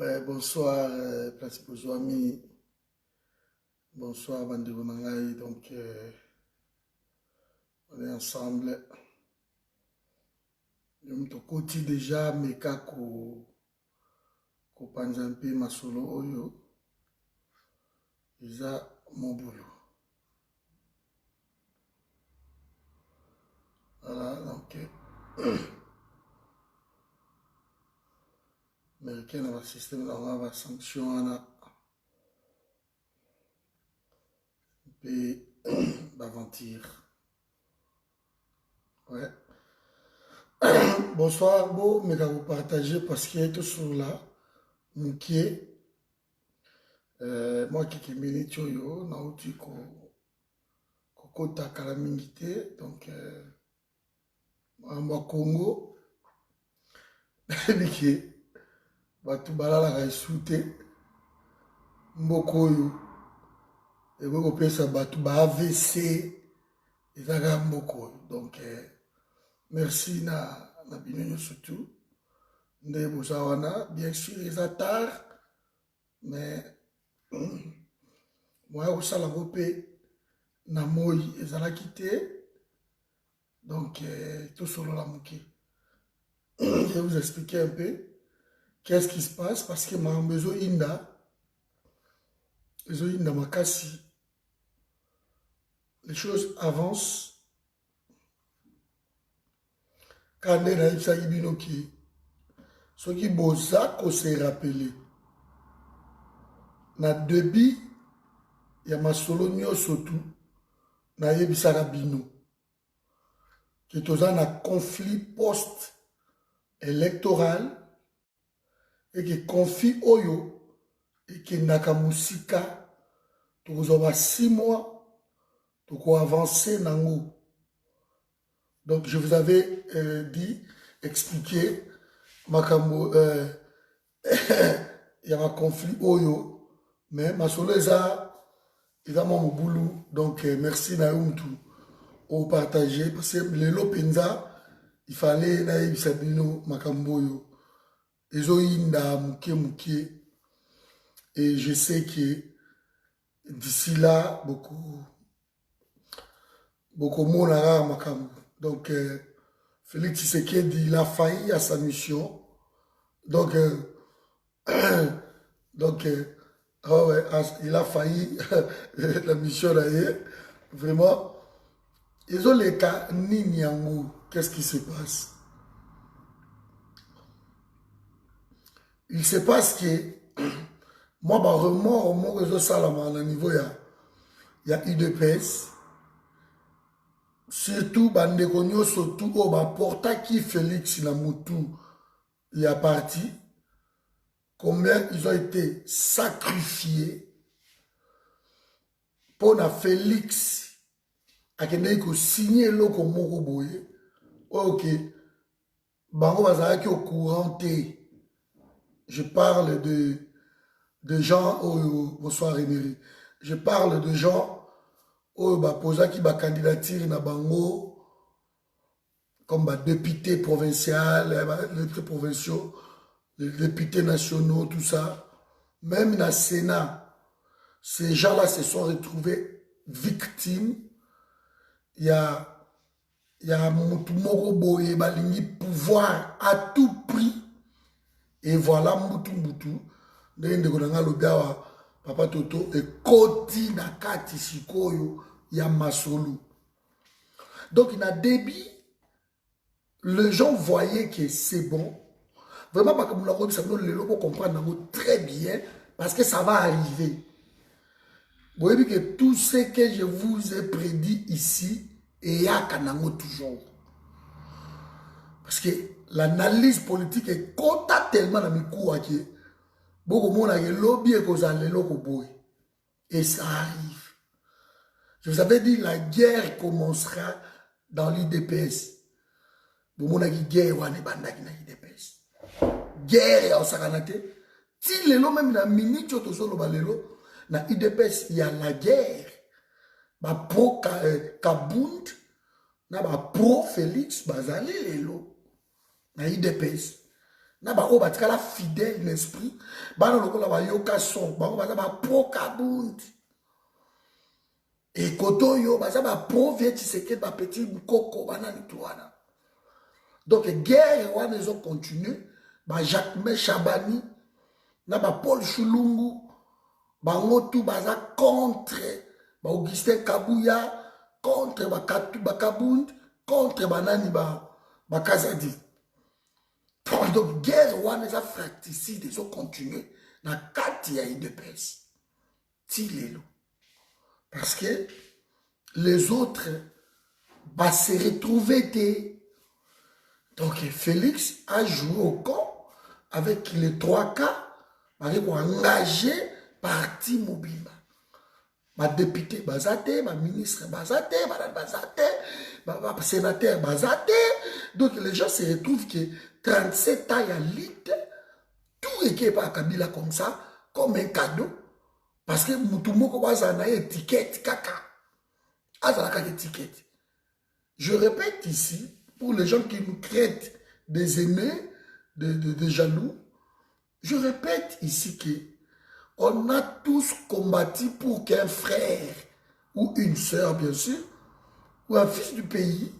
Ouais, bonsoir, principaux amis. Bonsoir, Bande Mangaï. Donc, on est ensemble. Je me côté déjà, mais kako panzampi masolo oyo. Déjà, mon boulot. Voilà, donc, américain dans le système, on va sanctionner. Et d'aventure. Ouais. Bonsoir, beau, mais vous partager parce qu'il y a tout sur là. Moukier. Moi qui suis choyo, na uti kokota kalamingité, donc en Congo, biki batu balala ka isute mboko yo et boko pesa batu ba AVC ezaka mboko yo. Donc merci na binyo surtout nde bozawana bien sûr ils tard mais moi aussi la repé na moi ezalaki te. Donc tout solo la mouki. Je vais vous expliquer un peu qu'est-ce qui se passe parce que ma besoin inda makasi, les choses avancent quand on a ça ibinoki ce qui boza ko se rappeler na début ya masolo nyonso tout na yebisaka bino que toza na conflit post-électoral et que conflit oyo et que nakamusika tokozwa 6 mois toko avancer nango. Donc je vous avais dit expliquer makambo ya ma conflit oyo mais masolo eza mon boulot. Donc merci na tout au partager parce que lelo penza il fallait na ibisabino makambo yo ezoyinda muke et je sais que d'ici là beaucoup monara makambo. Donc Félix Tshisekedi il a failli à sa mission. Donc oh ouais, il a failli la mission d'ailleurs. Vraiment ils ont les cas nini yango. Qu'est-ce qui se passe? Il se passe que moi bah remords mon réseau salama à niveau il y a UDPS surtout bande konyo surtout au bah porta qui Félix na mutu il a parti combien ils ont été sacrifiés pour na Félix a ko signer loko moko boye. OK bango bazalaki au courant te. Je parle de gens, oh, bonsoir Emery. Je parle de gens qui posa qui candidature na bango comme député provincial, les provinciaux, les députés nationaux, tout ça. Même dans le Sénat, ces gens-là se sont retrouvés victimes. Il y a Moutoumoro balingi pouvoir à tout prix. Et voilà Moutou. Papa Toto et Koti Nakati Sikoyo ya Masolo. Donc il a débit. Les gens voyaient que c'est bon. Vraiment, pas comme nous ça nous le comprendre très bien parce que ça va arriver. Vous voyez que tout ce que je vous ai prédit ici et y a kanango toujours. Parce que l'analyse politique est compta tellement dans mes cours que beaucoup de monde a lobby et cause et ça arrive. Je vous avais dit la guerre commencera dans l'IDPS. Beaucoup de guerre wane bandaki na IDPS. Guerre ya osakanate. Si lelo même na minute tozolo balelo na IDPS il y a la guerre. Ba pro Kabund na ba pro Félix bazali lelo na IDPS. na ba o batikala fidèle l'esprit bana lokola ba yoka son bango baza ba pro kabundi et koto yo baza ba pro vie Tshisekedi ba petit mukoko bana nitwana. Donc guerre wana ils ont continué ba Jacques Chabani na ba Paul Chulungu bango tout baza contre ba Augustin Kabuya contre ba Kabundi contre banani ba Kazadi. Donc guerre wana za fratricide ils ont continué na kati ya UDPS tilelo parce que les autres va se retrouver. Donc Félix a joué au camp avec les 3 cas pour engager parti mobile. Ma député Bazate, ma ministre Bazate, madame Bazate, ma sénateur Bazate. Donc les gens se retrouvent que 37 ans à l'île, tout est par Kabila comme ça, comme un cadeau. Parce que Moutoumoko Bazana étiquette caca. Azalaka étiquette. Je répète ici, pour les gens qui nous craignent des aînés, des jaloux, je répète ici que on a tous combattu pour qu'un frère ou une sœur, bien sûr, ou un fils du pays,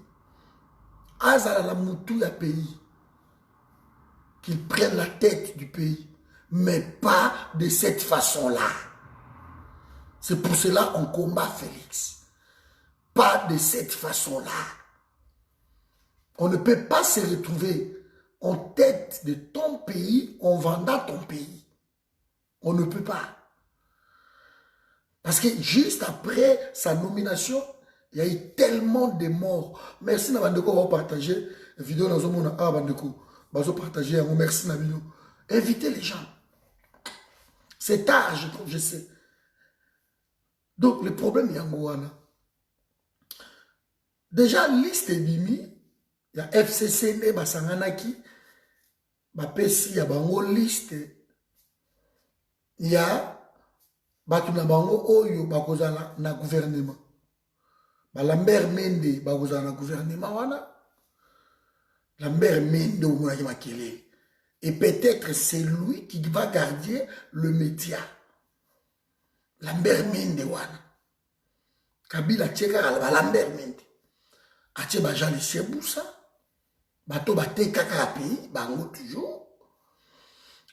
azala la moutou ya pays, qu'il prenne la tête du pays, mais pas de cette façon-là. C'est pour cela qu'on combat Félix. Pas de cette façon-là. On ne peut pas se retrouver en tête de ton pays en vendant ton pays. On ne peut pas. Parce que juste après sa nomination, il y a eu tellement de morts. Merci Nabandeko, on va partager la vidéo dans le monde. Ah, Bandeko, on va partager. Merci Nabino. Invitez les gens. C'est tard, je sais. Donc, le problème, il y a Ngouana. Déjà, liste Bimi, il y a FCC, Basanganaki, Bapesi, il y a Bango liste. Il y a Batuna Bango Oyo, Bakozala na gouvernement. Lambert Mende, Bakozala na gouvernement, wana. Lambert Mende, Oumouaki Makele. Et peut-être c'est lui qui va garder le métier. Lambert Mende, wana. Kabila Tcheka, Lambert Mende. Ache Bajali Seboussa. Bato Bate Kakapi, Bango toujours.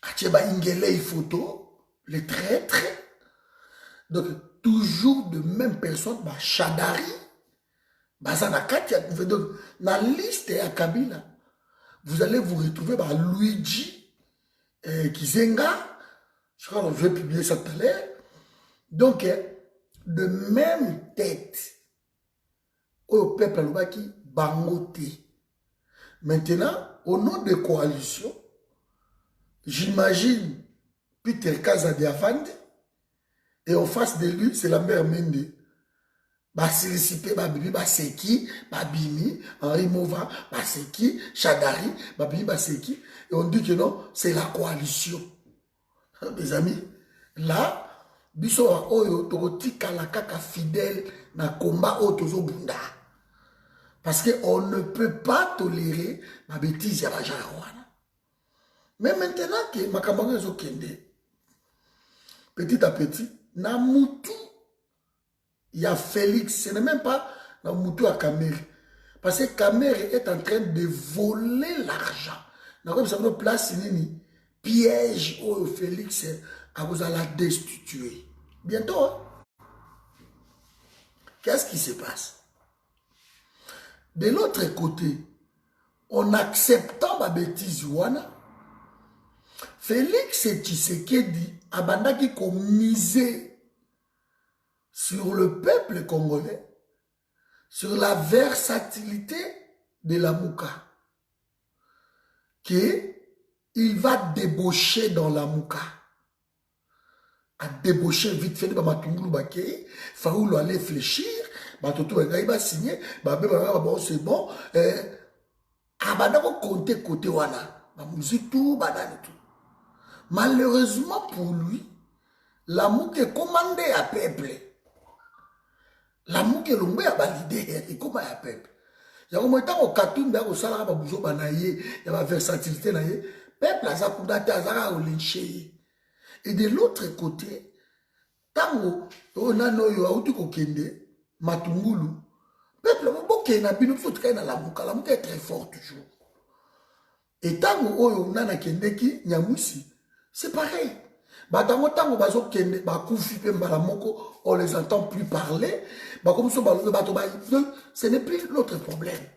Ache Ba Ingele photo. Les traîtres. Donc, toujours de même personne, bah, Chadari, Bazanakati, donc, dans la liste à Kabila, vous allez vous retrouver bah, Luigi Kizenga, je crois que je vais publier ça tout à l'heure. Donc, de même tête, au peuple Alubaki, Bangoté. Maintenant, au nom de coalition, j'imagine Peter Kazadiavande, et en face de lui, c'est Lambert Mende. Basilisipé, Babibi, Baseki, Babimi, Henri Mova, Baseki, Chadari, Babibi, Baseki. Et on dit que non, c'est la coalition. Mes amis, là, biso wa oyo tokoti kalakaka fidèle na combat otozo bunda. Parce qu'on ne peut pas tolérer ma bêtise ya bajarouana. Mais maintenant que Makambango est au Kende, petit à petit, na Moutou, il y a Félix, ce n'est même pas na Moutou à Kamere. Parce que Kamere est en train de voler l'argent. Dans une place, une piège où Félix a vous la destituer. Bientôt, hein? Qu'est-ce qui se passe? De l'autre côté, en acceptant ma bêtise, Félix Tshisekedi abandaki ko miser sur le peuple congolais, sur la versatilité de la Mouka, qu'il va débaucher dans la Mouka. À débaucher vite fait, il faut aller réfléchir, il va signer, c'est bon, abandako compter côté wana, musique tout, banane tout. Malheureusement pour lui, l'amour est commandé à peuple. L'amour est l'homme à validé, il commande à peuple. Il y a un moment au cartoon, il y a un versatilité, peuple aza kundate azaka olenche. Et de l'autre côté, tango onano yo auti kokende matungulu, peuple boke na bino faut que na lamuka est très fort toujours. Et tango oyo nana kendeki nyamusi, c'est pareil. Batango tango bazo kende bakufi pe mbala moko, on les entend plus parler, comme so balobe bato ba, ce n'est plus notre problème.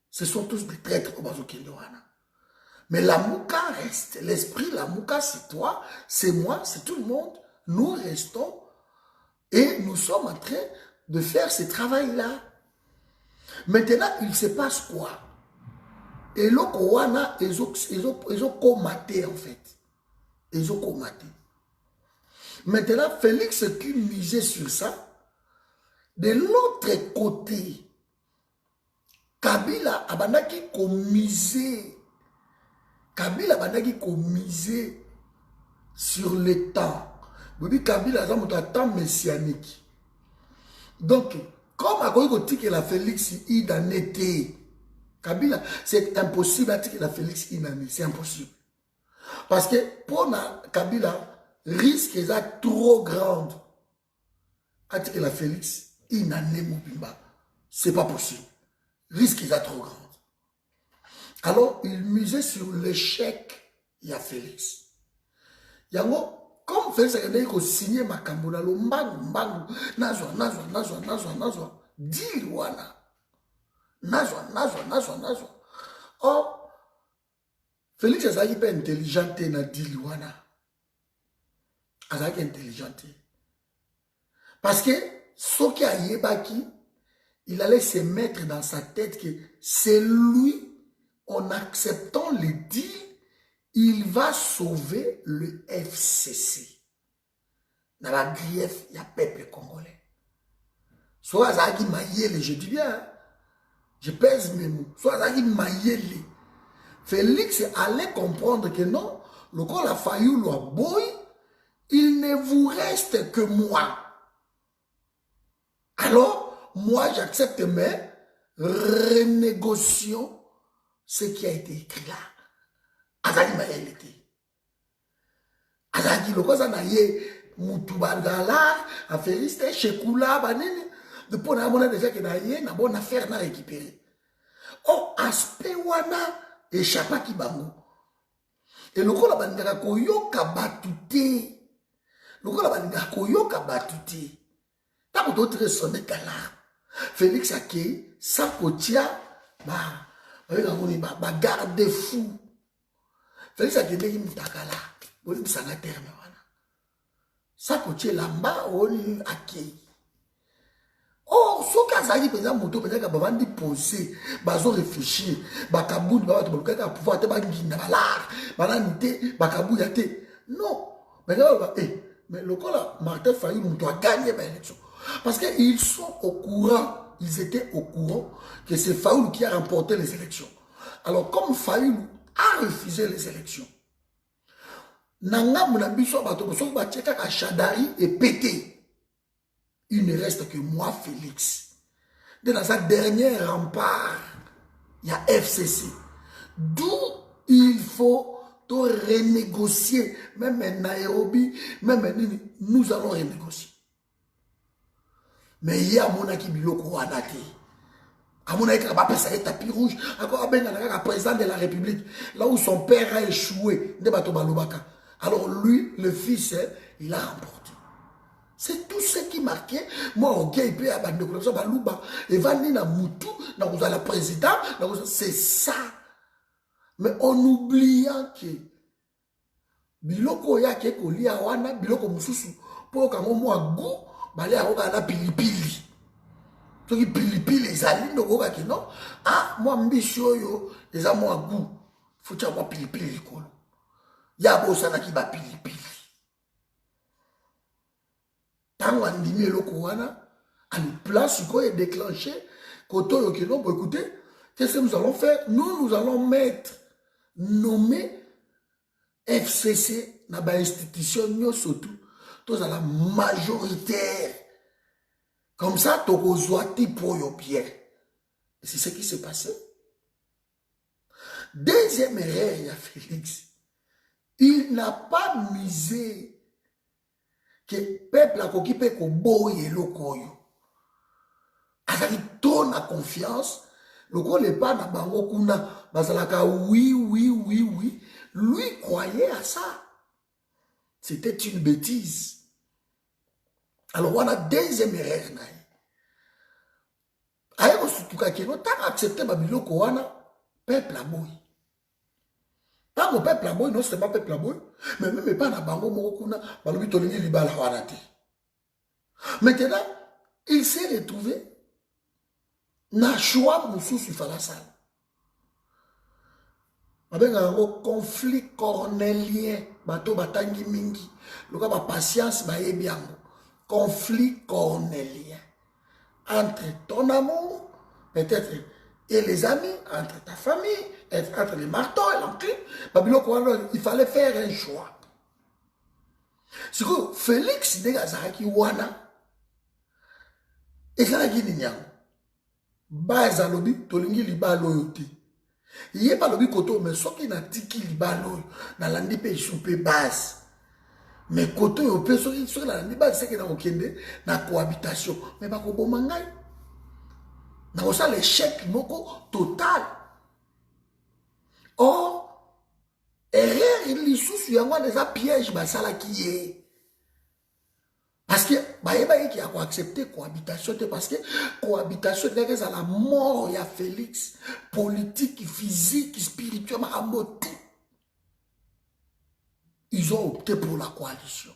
Ce sont tous des traîtres au bazo kende wana. Mais la mouka reste, l'esprit, la mouka c'est toi, c'est moi, c'est tout le monde. Nous restons et nous sommes en train de faire ce travail-là. Maintenant, il se passe quoi? Et le Kowana, ils ont comaté en fait. Ils ont comaté. Maintenant, Félix qui misait sur ça. De l'autre côté, Kabila abandaki commisé. Kabila abandaki commisé sur le temps. Oui, Kabila a un temps messianique. Donc, comme à côté que la Félix il en était, Kabila, c'est impossible à dire que la Félix il en est, c'est impossible. Parce que pour Kabila, risque est trop grande à dire que la Félix il en est Mobimba. C'est pas possible. Risque est trop grande. Alors, il misait sur l'échec, il y a Félix. Yango, comme Félix a signé ma Makambo, le mbangu, nazwa, Diluana. Nazwa. Or, Félix a pas intelligent na Diluana. Azaki intelligent. Parce que, ce qui a yébaki, il allait se mettre dans sa tête que c'est lui, en acceptant le deal, il va sauver le FCC. Dans la grief, il y a peuple congolais. Soit Azaki Mayele, je dis bien, je pèse mes mots. Soit Azaki Mayele. Félix allait comprendre que non, le corps a failli le boy, il ne vous reste que moi. Alors, moi, j'accepte, mais renégocions ce qui a été écrit là. Azali Mayele était. Azali, le quoi ça n'a yé, Moutoubalgala, a Félix, Chekoula, Banini, depuis on a déjà que n'a yé, n'a bonne affaire n'a récupéré. Oh, aspect wana, échappa qui bango. Et le quoi la bandera koyoka batute. Le quoi la bandera koyoka batute. T'as pour d'autres sonner kala. Félix a qui, sa kotia, bah, garde-fou. Félix a dit, Moutakala, vous avez un terme. Ça coûte lamba, on est accueilli. Oh, ce cas, ça dit, par exemple, moto, peut-être que vous poser, vous réfléchir, bakabou, vous avez pouvoir te banguiner, bakabou, yate. Non. Mais le cas, Martin Fayou, nous doit gagner l'élection. Parce qu'ils sont au courant, ils étaient au courant que c'est Fayou qui a remporté les élections. Alors, comme Fayou a refusé les élections, Nanga Mounabiso Batokoso Bacheka Kachadari est pété. Il ne reste que moi, Félix. Dans sa dernière rempart, il y a FCC. D'où il faut renégocier. Même en Nairobi, même nous allons renégocier. Mais il y a mon qui biloko anate. À mon avis, il va passer un tapis rouge. Encore un président de la République, là où son père a échoué, alors lui, le fils, il a remporté. C'est tout ce qui marquait. Moi, au gay, il y a Balouba, et Vanni na Moutou, dans la président, c'est ça. Mais en oubliant que biloko ya ke kolia wana, biloko mususu, pour qu'on moi goût, balé à la pilipili. Ce qui pilipili les alines de Goga qui non. Ah, moi, mbisho yo, les amours à goût. Faut que moi pilipili kolo. Yabo sana qui va pilipili. Tant qu'on dit le Kouana, à une place qui est déclenché, koto yo qui non, écoutez, qu'est-ce que nous allons faire? Nous allons nommer FCC, dans l'institution, surtout, tous à la majoritaire. Comme ça, tu as pour your pierre. Et c'est ce qui s'est passé. Deuxième erreur, il y a Félix. Il n'a pas misé que le peuple a occupé ko boye lokoyo. Azali trop na confiance. Loko le pas na bango kuna bazalaka oui. Lui croyait à ça. C'était une bêtise. Alors on a deuxième erreur na. Ayeko sutuka keno tant accepter babiloko wana peuple a boye. Tant que peuple a boye non seulement peuple a boye mais même pas na bango moko kuna balobi tolingi libala wana te. Maintenant, il s'est retrouvé na choix mosusu fala sala. Abenga un conflit cornélien, bato batangi mingi, loka ba patience ba yebiango. Conflit cornélien entre ton amour, peut-être, et les amis, entre ta famille, entre les marteaux et l'enclume. Il fallait faire un choix. C'est que Félix de Gazaraki wana, et ça n'a gini nyango. Baza lobi, tolingi liba loyote. Yé pas lobi koto, mais soki na tiki liba loyo, na landi pe soupe base. Mais koto yo pe soki na landi base, c'est que na okende, na cohabitation. Mais ba ko bomangay. Na osa l'échec moko total. Or, erreur il sous yango des pièges basala qui est. Parce que bah qui a accepté cohabitation parce que cohabitation c'est la mort il y a Félix politique physique spirituellement à tout. Ils ont opté pour la coalition.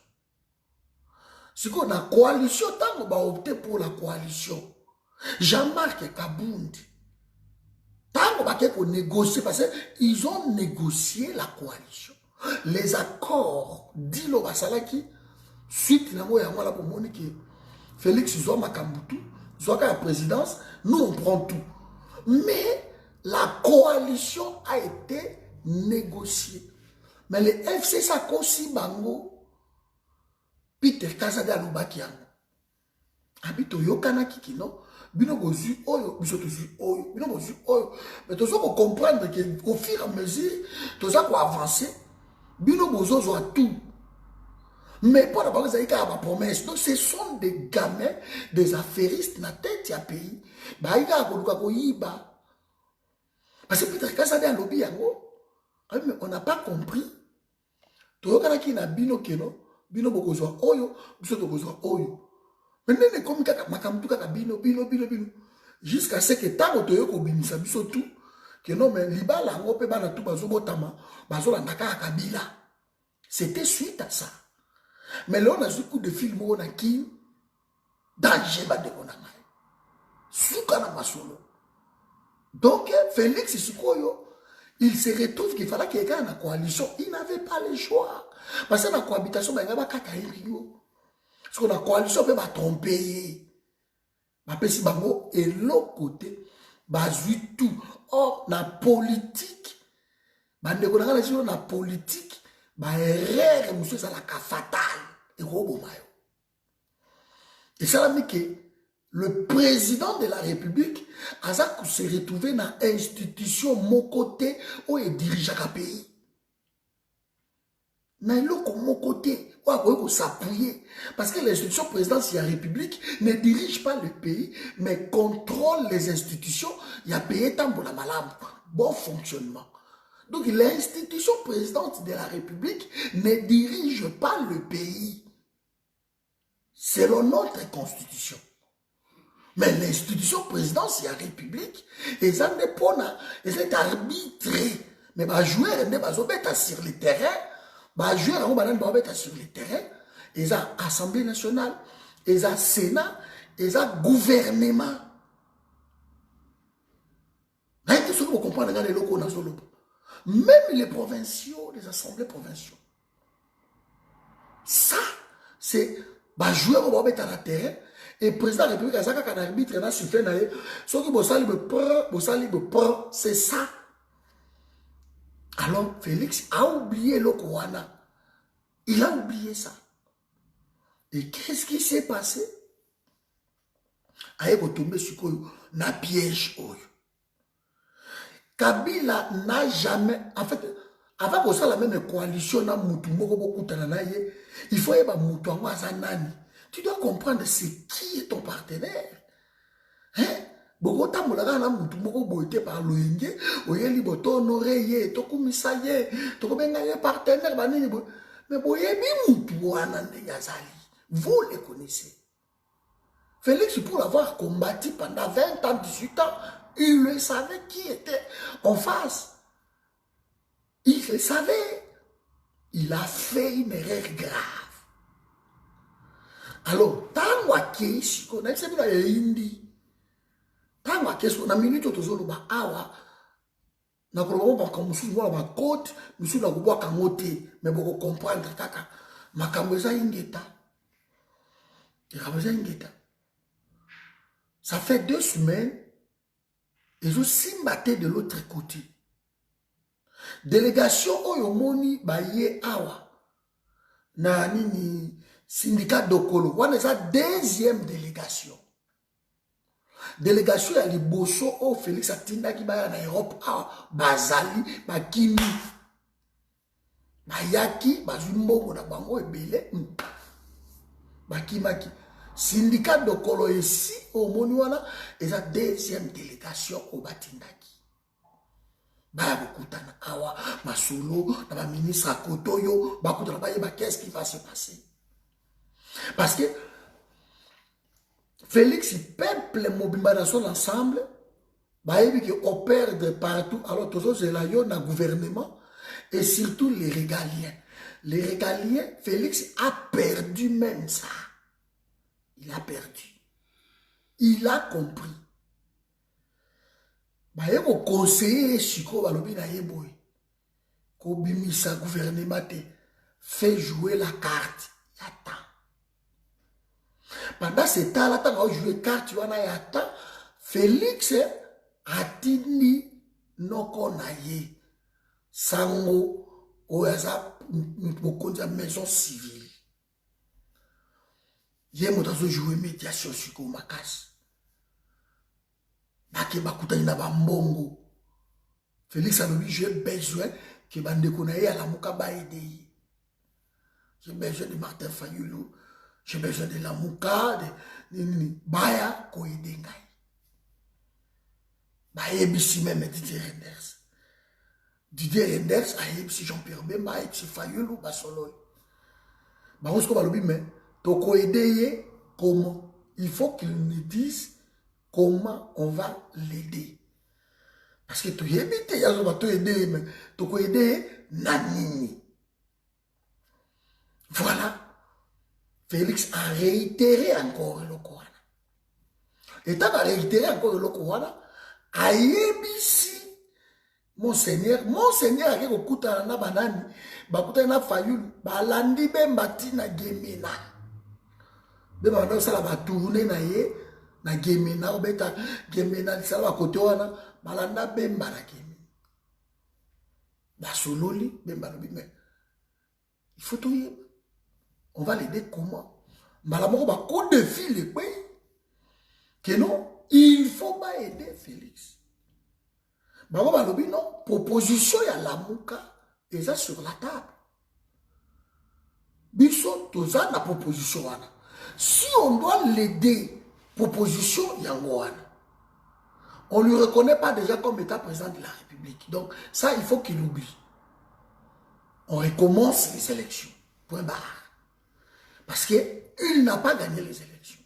C'est qu'on a coalition tant qu'on va opter pour la coalition. Jean-Marc Kabound tant qu'on va négocier parce qu'ils ont négocié la coalition. Les accords d'Ilo Basalaki suite na moi la pomoni que Félix Zouama Kambutu Zouaka la présidence, nous on prend tout. Mais la coalition a été négociée. Mais le FC Sakosi Bango Peter Kazade Alubaki yango. Habito yokana kikino bino bozu oyo biso tozu oyo bino bozu oyo mais tozo ko comprendre que au fur et à mesure toza ko avancer bino bozo zo tout. Mais pour la base, il y a des promesses. Donc, ce sont des gamins, des affairistes dans la tête du pays. Il y a des parce que peut-être quand ça a lobby, on n'a pas compris. Tout le monde a bino keno, bino bokozwa oyo, biso tokozwa oyo. Maintenant, les comme makamtu kaka bino. Jusqu'à ce que tant que tu binisa biso tout, que non, mais libala ngope bana tout bazo botama, bazo la naka kabila. C'était suite à ça. Mais là, on a ce coup de film où on a qui danger de konanga. Soukana masolo. Donc, Félix Sikoyo, il se retrouve qu'il fallait quelqu'un dans la coalition. Il n'avait pas le choix. Parce que dans la cohabitation, il n'y a pas de parce que la coalition peut pas tromper. Mais si bango et l'autre côté, bazui tout. Or, dans la politique, la politique, erreur, monsieur, ça la fatale. Et ça a mis que le président de la République a se retrouvé dans l'institution mon côté où il dirige le pays. Mais mon côté, où il s'appuyer. Parce que l'institution présidentielle de la République ne dirige pas le pays, mais contrôle les institutions. Il y a payé tant pour la malade. Bon fonctionnement. Donc l'institution présidente de la République ne dirige pas le pays selon notre constitution. Mais l'institution présidentielle de la République, ils ont des arbitrés. Mais les joueurs sur le terrain, les joueurs sur le terrain, ils ont Assemblée nationale, ils ont Sénat, ils ont gouvernement. Vous comprenez les locaux dans le même les provinciaux, les assemblées provinciaux. Ça, c'est bah jouer au bobet à la terre et le président de la République a ça qu'un arbitre n'a su faire naïe. Ce qui me prend, c'est ça. Alors Félix a oublié le Kouana. Il a oublié ça. Et qu'est-ce qui s'est passé? Il a tombé sur un piège. Kabila n'a jamais, en fait, avant que ça la même coalition na mutu moko bokutana na ye, il faut yeba mutu ango azanani. Tu dois comprendre c'est qui est ton partenaire. Hein? Boko tambolaka na mutu moko boite par loyenge, oyeli boto honoré ye, tokumisa ye, tokobenga ye partenaire banini bo. Mais boyebi mutu wana ndenge azali. Vous les connaissez. Félix, pour l'avoir combattu pendant 20 ans, 18 ans, il le savait qui était en face. Il le savait. Il a fait une erreur grave. Alors, tant que je connais, c'est bien hindi. Tant que je connais, minute to zolo ba awa. Na kolobo ba kamusu wala ba côte, musu na kuboa kamote, mais boko comprendre kaka. Makambo za ingeta. Makambo ingeta. Ça fait 2 semaines, ils ont simbaté de l'autre côté. Délégation Oyomoni Baye Awa. Na nini syndicat Dokolo. On est sa 2e délégation. Délégation ya liboso au Félix Atinda qui baya na Europe Awa. Bazali, Bakimi. Bayaki, Bazumbongo na bango ebele. Bakimaki. Syndicat de Kolo ici, au Moniwana, et sa 2e délégation au Batindaki. Baya bokutana awa, masolo, na ba ministre à Kotoyo, bakutana ba qu'est-ce qui va se passer? Parce que Félix, peuple mobimba dans son ensemble, bayebi qui opère de partout, alors tous autres, c'est là, il y a un gouvernement, et surtout les régaliens. Les régaliens, Félix a perdu même ça. Il a perdu. Il a compris. Baye ko conseiller Chiko balobi na yeboy. Ko bimisa gouvernement te fait jouer la carte. Yata. Pendant ce temps-là, quand on joue carte, tu vois, yata. Félix atini noko na ye. Sango oyaza mokonza maison civile. Yé motazo jouer médiation Chiko makasi. Bake bakutani na bambongo. Félix a dit, j'ai besoin que bandeko na ye à la muka ba aider. J'ai besoin de Martin Fayulu, j'ai besoin de la muka, de baya ko aider ngai. Ba yebisi même Didier Renders. Didier Renders a yebisi Jean-Pierre Bemba et Fayulu ba solo. Ba on se ko balobi mais to ko aider comment? Il faut qu'il nous dise comment on va l'aider. Parce que tu es tu vas aider, mais tu peux aider Nanini. Voilà. Félix a réitéré encore le Coran. Et tant qu'il a réitéré encore le Coran, a yébisi, Monseigneur a dit que na banani, bakuta na Fayulu, balandi bembati na gemena. Bemba na sala ba tourner na ye. Na gemena obeta gemena lisala kote wana balanda bemba na gemena basololi bemba lobi mais il faut tout y on va l'aider comment mbala moko ba ko défi le pays que non il faut pas aider Félix bako balobi non proposition ya lamuka eza sur la table biso toza na proposition wana si on doit l'aider proposition Yangoana. On ne lui reconnaît pas déjà comme état président de la République. Donc, ça, il faut qu'il oublie. On recommence les élections. Point barre. Parce qu'il n'a pas gagné les élections.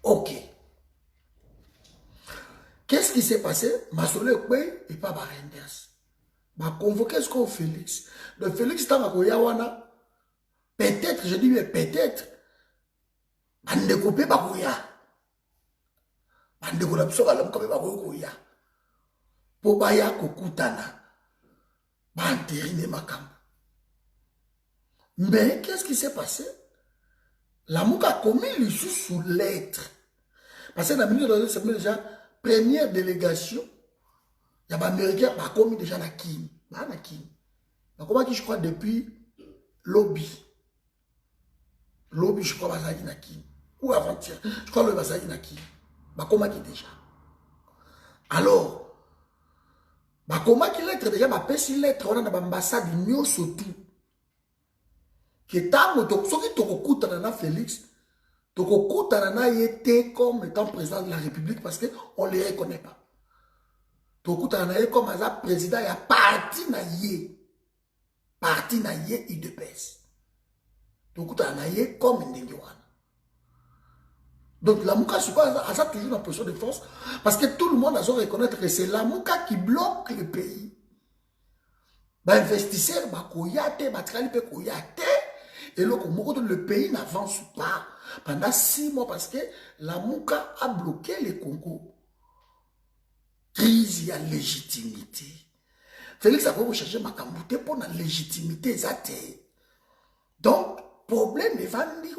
Ok. Qu'est-ce qui s'est passé? Masole Kwe et pas Barenders. Va convoquer ce qu'on Félix. Le Félix Tamakoyawana, peut-être, je dis mais peut-être, bandeko pe bakoya bandeko la biso balamu pe bakoya po baya kokutana banterine makambo. Mais qu'est-ce qui s'est passé? Lamuka a commis le sous lettre parce que dans le milieu de c'est déjà première délégation il y a américain a commis déjà na Kim na Kim na comment je crois depuis lobby je crois bazaki na Kim ou avant-hier, je crois le Bazaki Naki. Bah, comment qui déjà? Alors, comment qu'il lettre déjà, ma pesi lettre, on a l'ambassade de surtout. Que tant soki tokokutana na Félix, tokokutana na yete comme étant président de la République parce qu'on ne les reconnaît pas. Tokokutana na ye comme président, il y a parti na ye UDPS. Tokokutana na ye comme Ndengiwana. Donc la Mouka a toujours une position de force parce que tout le monde a besoin de reconnaître que c'est la Mouka qui bloque le pays. Les investisseurs, et le pays n'avance pas pendant 6 mois parce que la Mouka a bloqué le Congo. Crise à légitimité. Félix a voulu chercher ma camboute pour la légitimité. Donc, problème est vendu.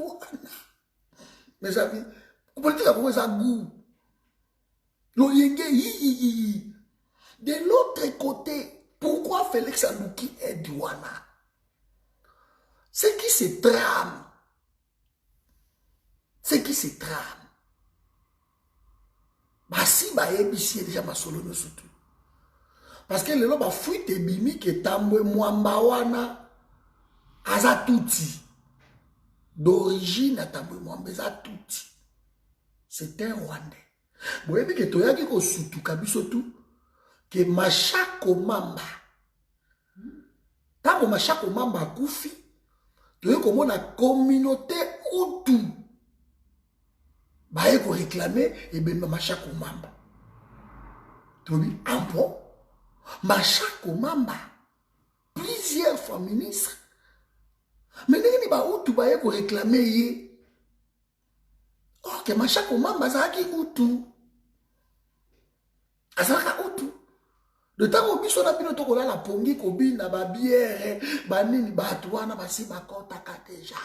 Mes amis, vous pouvez dire que ça goût. De l'autre côté, pourquoi Félix Anouki est Douana? C'est qui se trame? C'est qui se trame? Si ABC est déjà ma solo surtout. Parce que le lot ba fuite bimi que tambwe mwamba wana aza touti. D'origine à tambwe mwamba aza touti. C'est un Rwandais. Vous voyez que toyaki ko sutu kabiso tout que Machako Mamba. Tango Machako Mamba kufi, toyaki ko mona communauté Hutu. Baye ko réclamer et ben Machako Mamba. Tobi bon Machako Mamba plusieurs fois ministre. Mais nini ba Hutu baye ko réclamer ye. Ok, Machako Mamba zaki Hutu. Azaka Hutu. De temps où biso na bino to kola la pongi ko bina ba bière ba nini ba tuana ba si ba kota ka déjà.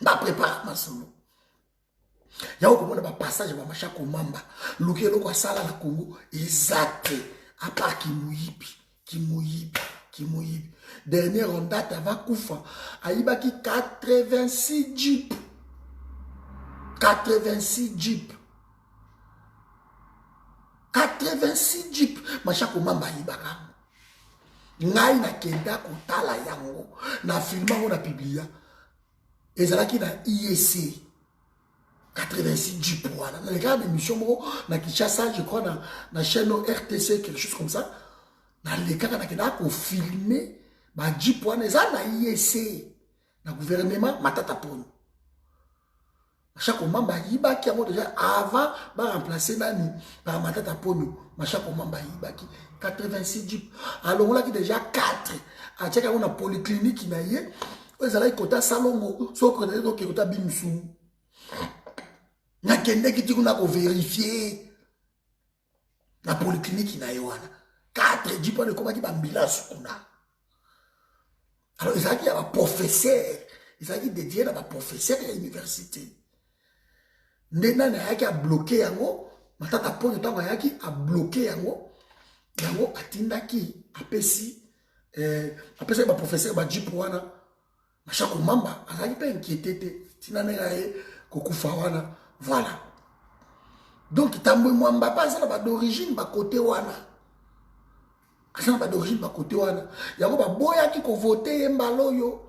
Ba prépare ma solo. Ya ko mona ba passage ba Machako Mamba. Lukelo kwa sala la Congo exact. À part Kimoyibi. Dernière en date avant Koufa. Aïbaki 86 jeep. 86 jeep. 86 jeep. Machako Mamba Ibaka. Ngai na kenda kotala yango. Na filma na publia. Ezalaki na IEC. 86 jeep. Voilà. Dans les gars d'émission, na Kinshasa, je crois, dans la chaîne RTC, quelque chose comme ça. Dans les cas, na kenda ko filmer. Ba jeep wana eza na IEC. Na gouvernement Matata Poni. Machako Mamba Ibaki yango déjà avant ba remplacer nani par Matata Poni. Machako Mamba Ibaki 86 jeep. Alors on a déjà 4. A tcheka on a polyclinique na ye. Ezala ikota salongo so ko na ko kota bimsu. Na kende ki tikuna ko vérifier. Na polyclinique na ye wana. 4 jeep on komaki ba ambulance kuna. Alors ezaki ya ba professeur, ezaki dédié na ba professeur ya université. Ndena na yaki a bloqué yango, Matata Poni tango yaki a bloqué yango atindaki apesi ba professeur ba jeep wana Machako Mamba azaki pas inquiété te tinana ye kokufa wana voilà. Donc tambwe mwamba pas ça ba d'origine ba côté wana. Asa ba d'origine ba côté wana. Yango ba boyaki ko voter mbaloyo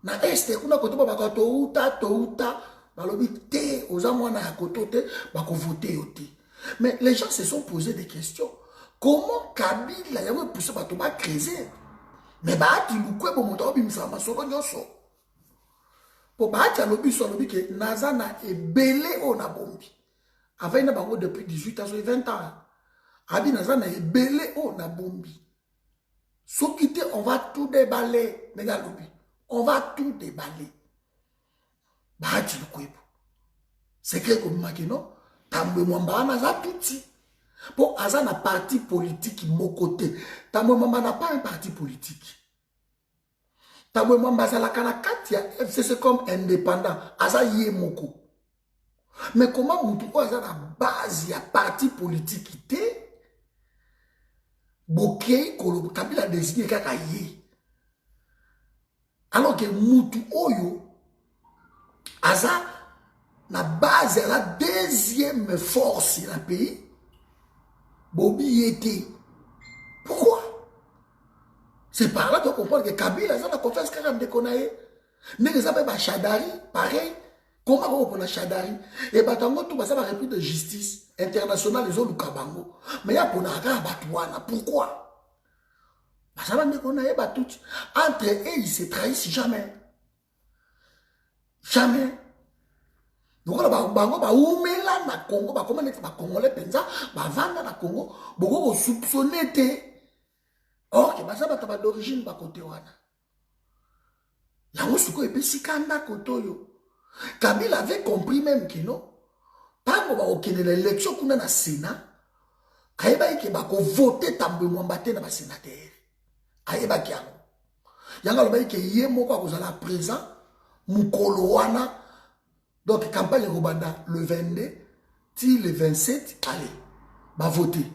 na este kuna côté ba ka touta balobi te ozamwana ya koto te ba ko voter yote. Mais les gens se sont posé des questions. Comment Kabila y'a poussé par Thomas creuser? Mais bah tu nous quoi pour monter au bimisa masoko nyoso. Pour bah tu as lobby sur lobby que Nazana est belé au Nabombi. Avec une bango depuis 18 ans et 20 ans. Abi Nazana est belé au Nabombi. Sauf quitter on va tout déballer. Mais lobby, on va tout déballer. Bah tu nous quoi? C'est clair comme makino. Tambe mwamba naza touti. Pour Aza na parti politique mon côté. Tambe mwamba n'a pas un parti politique. Tambe mwamba za la kanakati ya FCC comme indépendant. Aza yé moko. Mais comment moutou Aza na base ya parti politique té? Bokei kolo Kabila désigné kaka yé. Alors que moutou oyo Aza la base, la deuxième force dans le pays, Bobby était. Pourquoi? C'est par là qu'on comprend que Kabila, ça a confiance quand même de Konaye. Mais les amis, Chadari, pareil. Comment on peut Chadari? Et Batango, tout ça va répondre de justice internationale, les autres Kabango. Mais il y a pour Batouana. Pourquoi? Ça va dire qu'on a tout. Entre eux, ils se trahissent jamais. Jamais. Donc, on va oumela na Congo, comment les Congolais pensa, vendre na Congo, beaucoup soupçonner. Or, ça va d'origine ba côté wana. Yango suko epe sikanda kotoyo. Kabila avait compris même que non. Tant va okene l'élection kuna na Sénat, kayeba ke ba ko voter tambe mwambate na ba sénateur. Ayeba kiango. Yanga loba ke ye moko akozala présent mukolo wana. Donc campagne Robanda le 22 ti le 27 allez ba voter.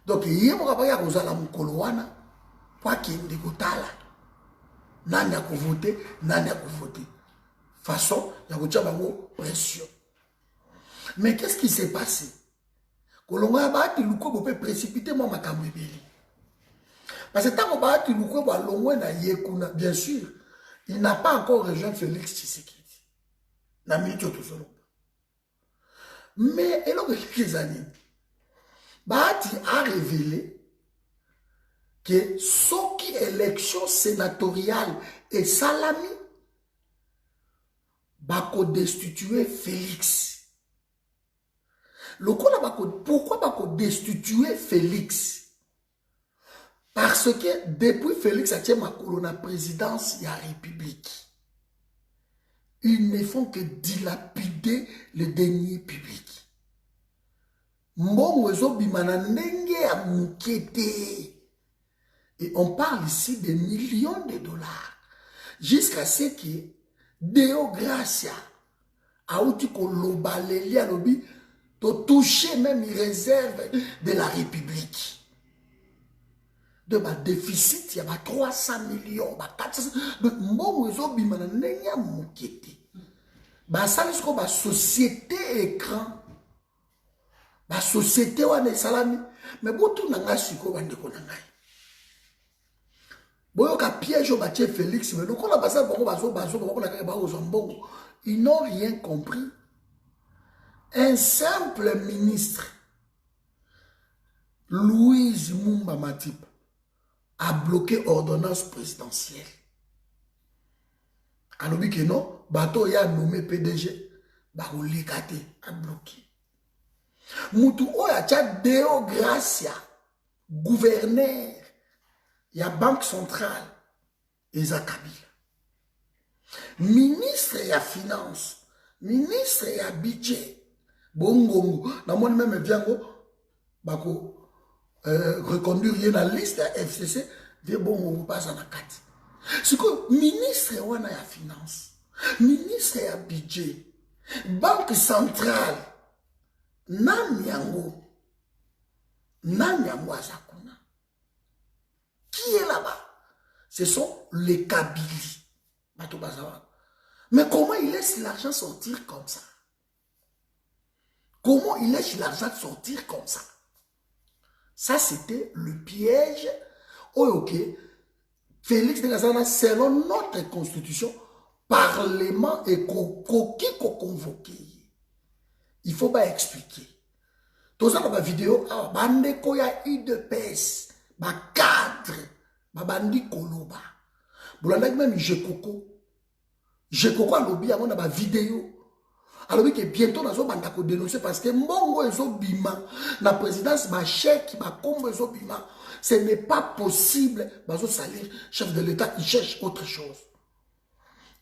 Donc ye moko ba ya kozala mukolo wana kwa kende kotala. Nani a voté, nani a voté. Façon, il y a une pression. Mais qu'est-ce qui s'est passé? Kolongo ya baati luko peut précipiter moi makambo ebeli. Parce que tant que baati luko ba longwe na yekuna, bien sûr, il n'a pas encore rejoint Félix Tshisekedi. Na minute tout solo. Mais et là quelques années, baati a révélé que ce qui est élection sénatoriale et salami bako destituer Félix. Pourquoi bako destituer Félix? Parce que depuis Félix a tient la présidence de la République, ils ne font que dilapider le denier public. Mbongo bimana ndenge ya mukete. Et on parle ici de millions de dollars. Jusqu'à ce que Deo Gracia a outi ko lobaleli a lobi to toucher même les réserves de la République. De ma déficit, il y a 300 millions, 400. Donc, mon réseau bimana nenya mukete. Ba salisko ba société écran. Ba société wane salami. Mais botu nanga siko bande ko nanga. Piège au Mathieu Félix, mais donc on a passé ils n'ont rien compris. Un simple ministre, Louise Mumba Matip, a bloqué ordonnance présidentielle. Alors que non, bateau y a nommé PDG, Baroulikate a bloqué. Moutou Oya Deo Gracia, gouverneur. Il y a Banque centrale, Eza Kabila. Ministre et à finance, ministre et à budget. Bongo, dans mon même viango, bako reconduire la liste à FCC, vie bongo passe en 4. C'est que ministre et à finance, ministre et à budget, Banque centrale, Namiango Azakuna. Qui est là-bas? Ce sont les Kabyles. Mais comment il laisse l'argent sortir comme ça? Comment il laisse l'argent sortir comme ça? Ça, c'était le piège. Oh, ok. Félix de Gazana, selon notre constitution, Parlement est convoqué. Il ne faut pas expliquer. Tout ça dans ma vidéo, bande koya UDPS. Ba cadre, ba bandi koloba. Boulanda même Jekoko a lobby à mon ba vidéo. Alors que bientôt nous allons dénoncer parce que mbongo ezo bima la présidence ba chèque ba kombo ezo bima. Ce n'est pas possible bazo salir chef de l'État, il cherche autre chose.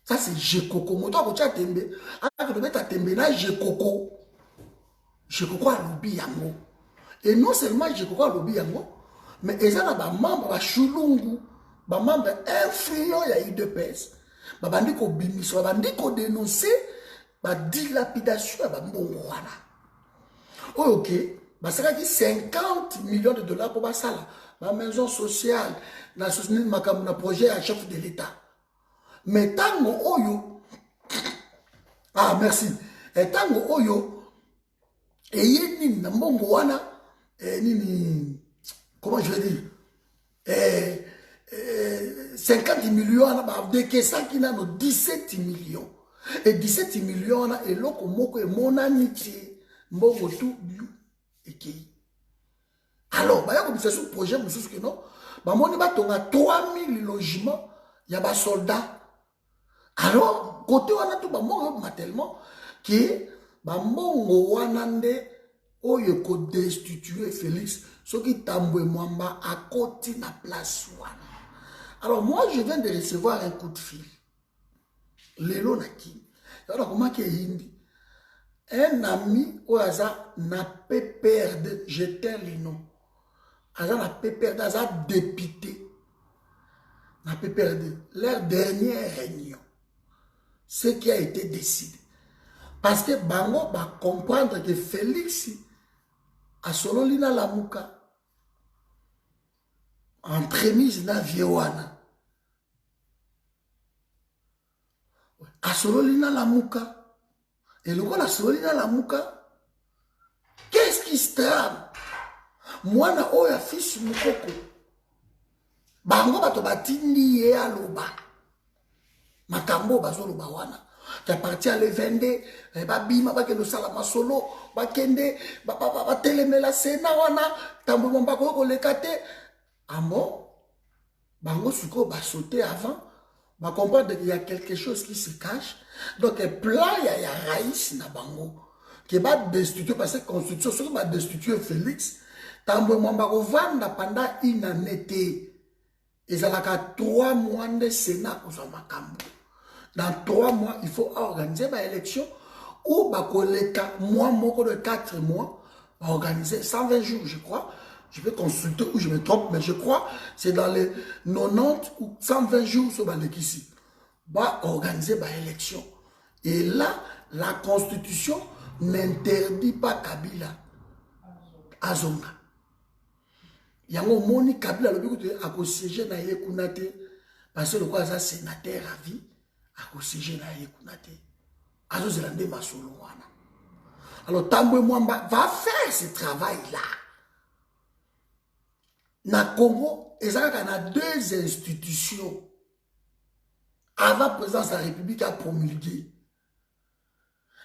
Ça c'est Jekoko. Moto a kocha tembe. Aka de ta tembe na Jekoko. Jekoko a lobby yango. Et non seulement Jekoko a lobby yango, mais ils ont des membres chulungu, des membres influents à UDPS. Ils ont dénoncé la dilapidation de Mbongwana. Ok, ça a dit 50 millions de dollars pour ça. La maison sociale, la société de projet à chef de l'État. Mais tant que ah merci. etango oyo eye nini na mbongo wana nini comment je vais dire 50 millions wana badekesaki nano 17 millions et 17 millions wana eloko moko emonani ti mbongo tu ekei. Alors baya komisa sur projet mosusu ke non bamoni batonga 3000 logements ya basoldat. Alors côté wana tu bamongo tellement que bambongo wana nde oyo ko destituer Félix soki Tambwe Mwamba a côté na place wana. Alors moi je viens de recevoir un coup de fil lelo naki alors comment que hindi un ami oaza na PPRD, j'éteins les noms aza na PPRD, aza député na PPRD, leur dernière réunion ce qui a été décidé parce que bango va comprendre que Félix a solo lina lamuka entremise na viewana a solo lina lamuka et le la solo lina lamuka qu'est-ce qui se trame mwana oya fils mukoko bango bato batindi ye aloba makambo bazoloba wana qui appartient à l'Evende, babima bakendo sala masolo, bakende batelemela sena wana, Tambwe Mwamba ko lekate. Amo, bango suko ba sauter avant, ba comprendre qu'il y a quelque chose qui se cache. Donc plan ya raïs na bango qui va destituer parce que constitution sur va destituer Félix. Tambwe Mwamba ko vanda pendant une année et ça la 3 mois de Sénat pour son makambo. Dans 3 mois, il faut organiser une élection ou mois de 4 mois, organiser 120 jours, je crois. Je vais consulter ou je me trompe, mais je crois que c'est dans les 90 ou 120 jours sur ici. Va organiser une élection. Et là, la constitution n'interdit pas Kabila à Zonga. Il y a un moni Kabila a siégé dans les Kunate parce que le quoi ça sénateur à vie. Alors Tambwe Mwamba va faire ce travail-là. Na Congo, il y a 2 institutions. Avant la présidence de la République a promulgué.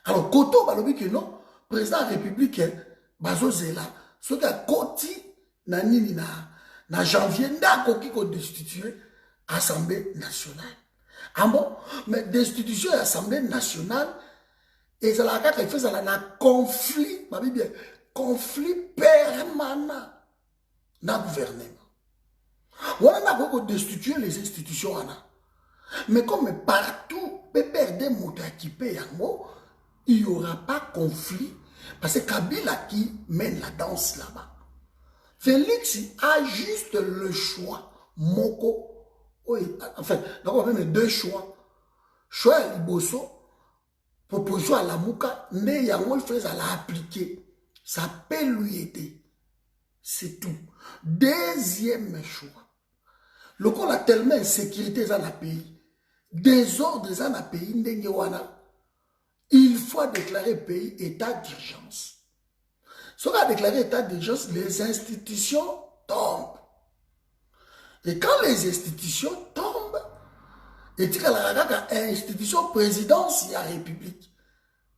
Alors, Koto balobi que non, président de la République, Bazo Zela, ce qui a côté na nini na janvier, n'a koki ko destituer Assemblée nationale. Ah bon? Mais destitution de l'Assemblée nationale, et ça la fait ça un conflit, ma bien, conflit permanent dans le gouvernement. On a destituer les institutions. Mais comme partout, PPRD il n'y aura pas conflit, parce que Kabila qui mène la danse là-bas. Félix a juste le choix, Moko. Oui, enfin, donc on a même 2 choix. Choix à Liboso, proposition à la Mouka, mais il y a un chose à l'appliquer. Ça peut lui aider. C'est tout. Deuxième choix. Le corps a tellement d'insécurité dans le pays, désordre dans le pays, il faut déclarer le pays état d'urgence. Si on a déclaré état d'urgence, les institutions tombent. Et quand les institutions tombent, et tu as l'institution présidence de la République,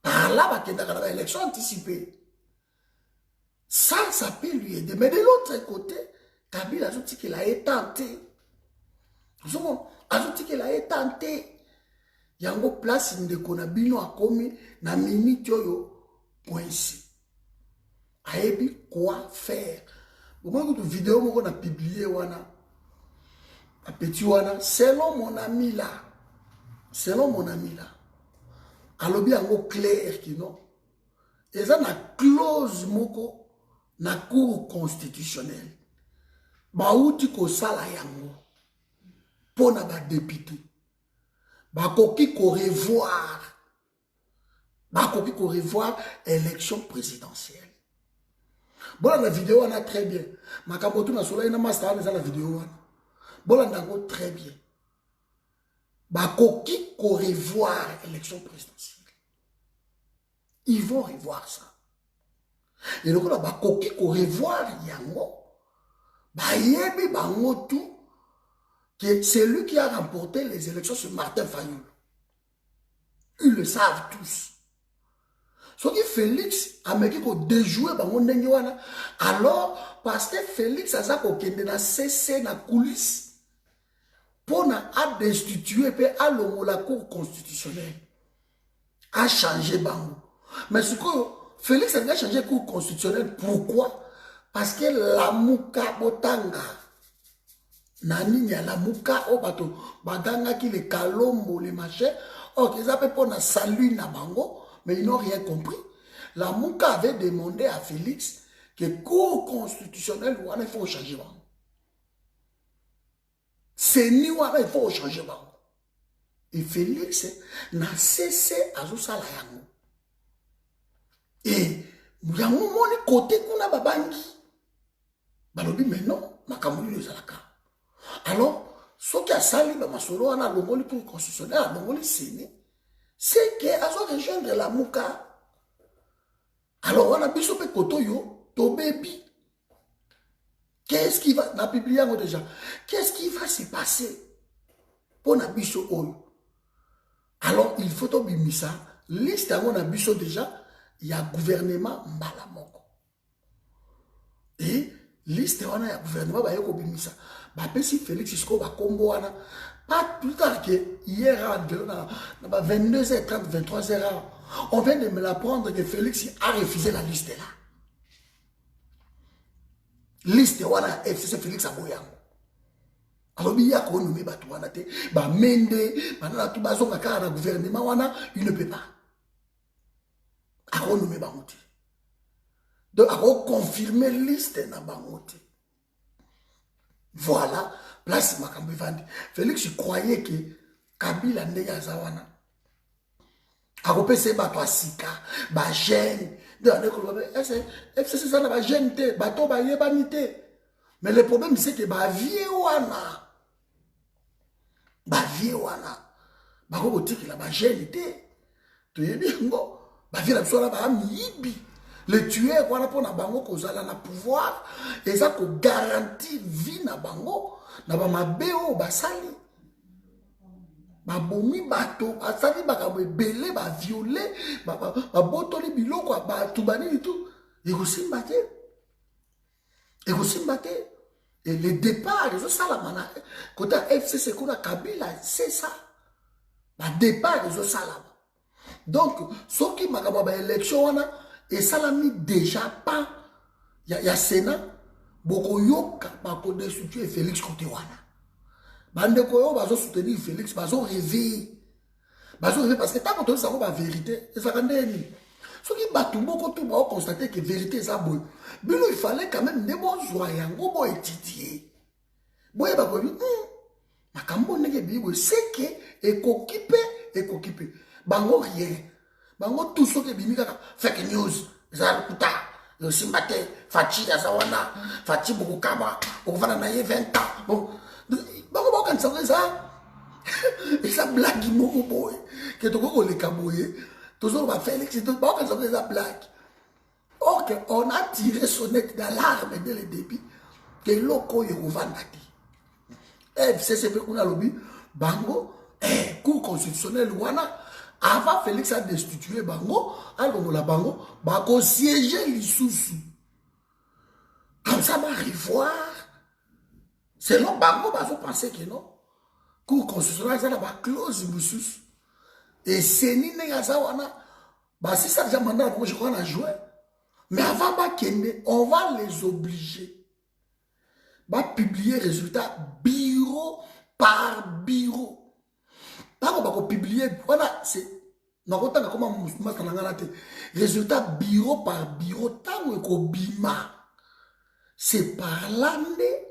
par là, il y a une élection anticipée. Ça peut lui aider. Mais de l'autre côté, Kabila a dit qu'il a été tenté. Il a été tenté. Il y a une place de Konabino a commis na minute yo point ici. Ayebi quoi faire. Au moment où la vidéo qu'on a publié wana petit wana selon mon ami là. Alors bien en clair qui non. Et ça na clause moko na cour constitutionnelle. Ba uti ko sala yango. Pour na ba député. Bakoki ko revoir élection présidentielle. Bon la vidéo on a très bien. Makabotu na sola ina master na la vidéo. Bon la très bien. Bakoki ko revoir élection présidentielle. ils vont revoir ça. Et donc, on va revoir yango. Bayebi bango tout. Que c'est lui qui a remporté les élections sur Martin Fayoul. Ils le savent tous. Ce qui Félix a mis qu'il déjoué bango ndenge wana. Alors, parce que Félix a dit na cessé na coulisse pour a destituer et à la Cour constitutionnelle. A changé bango. Mais ce que Félix a changé la Cour constitutionnelle, pourquoi? Parce que la Mouka Botanga, Nani la Mouka, oh bato, Baganga qui les Kalombo, les machins, oh, qu'ils appellent pour na salut na bango, mais ils n'ont rien compris. La Mouka avait demandé à Félix que la Cour constitutionnelle, il faut changer bango. C'est ni il faut changer bango. Et Félix n'a cessé à ça la yango. Et yango moni côté kuna babangi. Balobi mais non, makamuli le zalaka. Alors, ce qui a sali ba masolo wana longoli pour constitutionnel, longoli séné, c'est que azo rejoindre la Mouka. Alors on a biso pe koto yo, to baby. Qu'est-ce qui va na publier déjà? Qu'est-ce qui va se passer pour na biso oyo? Alors, il faut obimisa. Liste à mon abisso déjà, il y a gouvernement Mbalamoko. Et liste à mon gouvernement bah obimisa. Bah si Félix Isco va combo pas plus tard que hier à 22h30, 23h, on vient de me l'apprendre que Félix a refusé la liste là. Liste wana FCC Félix Aboyango. Alors, il y a qu'on nomme Batouanate, Mende, Manatu Bazon, Akara, gouvernement, wana, il ne peut pas. Alors, nommé Bangouti. Donc, alors, confirmer liste na Bangouti. Voilà, place Makambi Vandi. Félix, je croyais que Kabila Ndega Zawana. Alors, PC Bato Asika, Bagène, c'est ça, Bagène, Bato Bayebanite. Mais le problème, c'est que Baviewana. Bavie wana bako botiki la bagène té to yebi ngo bavie la biso la ba miyibi le tueur wana pona bango kozala na pouvoir et ça ko garantir vie na bango na ba mabeo basali ba bomi bato asali baka belé ba violer ba botoli biloko ba tubani tout et aussi mbaté et le départ, les autres salamana, quand FCC qu'on a Kabila, c'est ça. Le départ, les autres salamana. Donc, ce qui m'a dit l'élection, et ça l'a mis déjà pas. Il y a Sénat, beaucoup yoka, pour destituer Félix Kotewana. Bande koyo, bazo soutenir Félix, bazo rêver. Bazo rêver parce que tant qu'on sait la vérité, et ça rend ni. Ce qui bat tout beaucoup, tout le monde constater que la vérité est ça. Mais il fallait quand même des bons joyaux, bon étudier. Bon, il va dire, c'est que éco-occupé. Bango rien. Bango tout ce qui est fake news. Ça le simbate, Fachi, Azawana, Fachi Bukama, Ovana Naye 20 ans. Bon, bango quand ça, et ça blague mon boy, que tu vois les caboyés. Toujours va Félix, c'est tout bon quand ça fait la blague. Ok, on a tiré sonnette d'alarme dès le début que l'oko Youvandati. FCC qu'on a lobby, Bango, Cour constitutionnelle, Wana, avant Félix a destitué Bango, alors la Bango, Bango siéger l'Issoussou. Comme ça, va revoir. Selon Bango, vous pensez que non. Cour constitutionnelle, ça va close l'Issoussou. Et c'est ni Négazawana. Bah, si ça déjà mandat, je crois qu'on a joué. Mais avant, on va les obliger. Bah, publier résultat bureau par bureau. Tant qu'on va publier, voilà, c'est. Résultat bureau par bureau, tant qu'on bima. C'est par l'année.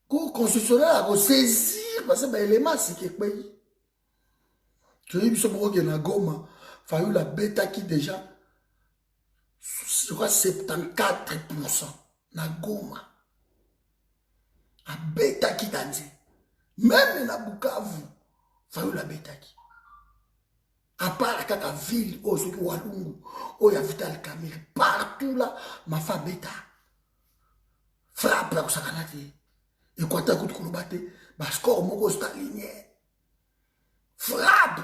Cour constitutionnelle a saisir, parce que l'élément, c'est que pays. Tu sais, il y a Goma, Fayoul la bêta qui déjà, je crois 74%. Na Goma. La bêta qui t'a dit. Même na Bukavu, Fayoul la bêta qui. À part kaka ville, oh, ceux qui Walungu, oh, il y a Vital Kamerhe, partout là, ma femme bêta. Frappe là, ça canate. Et quand tu as écouté Kolobate, bah, score, mon gros, stalinien. Frappe.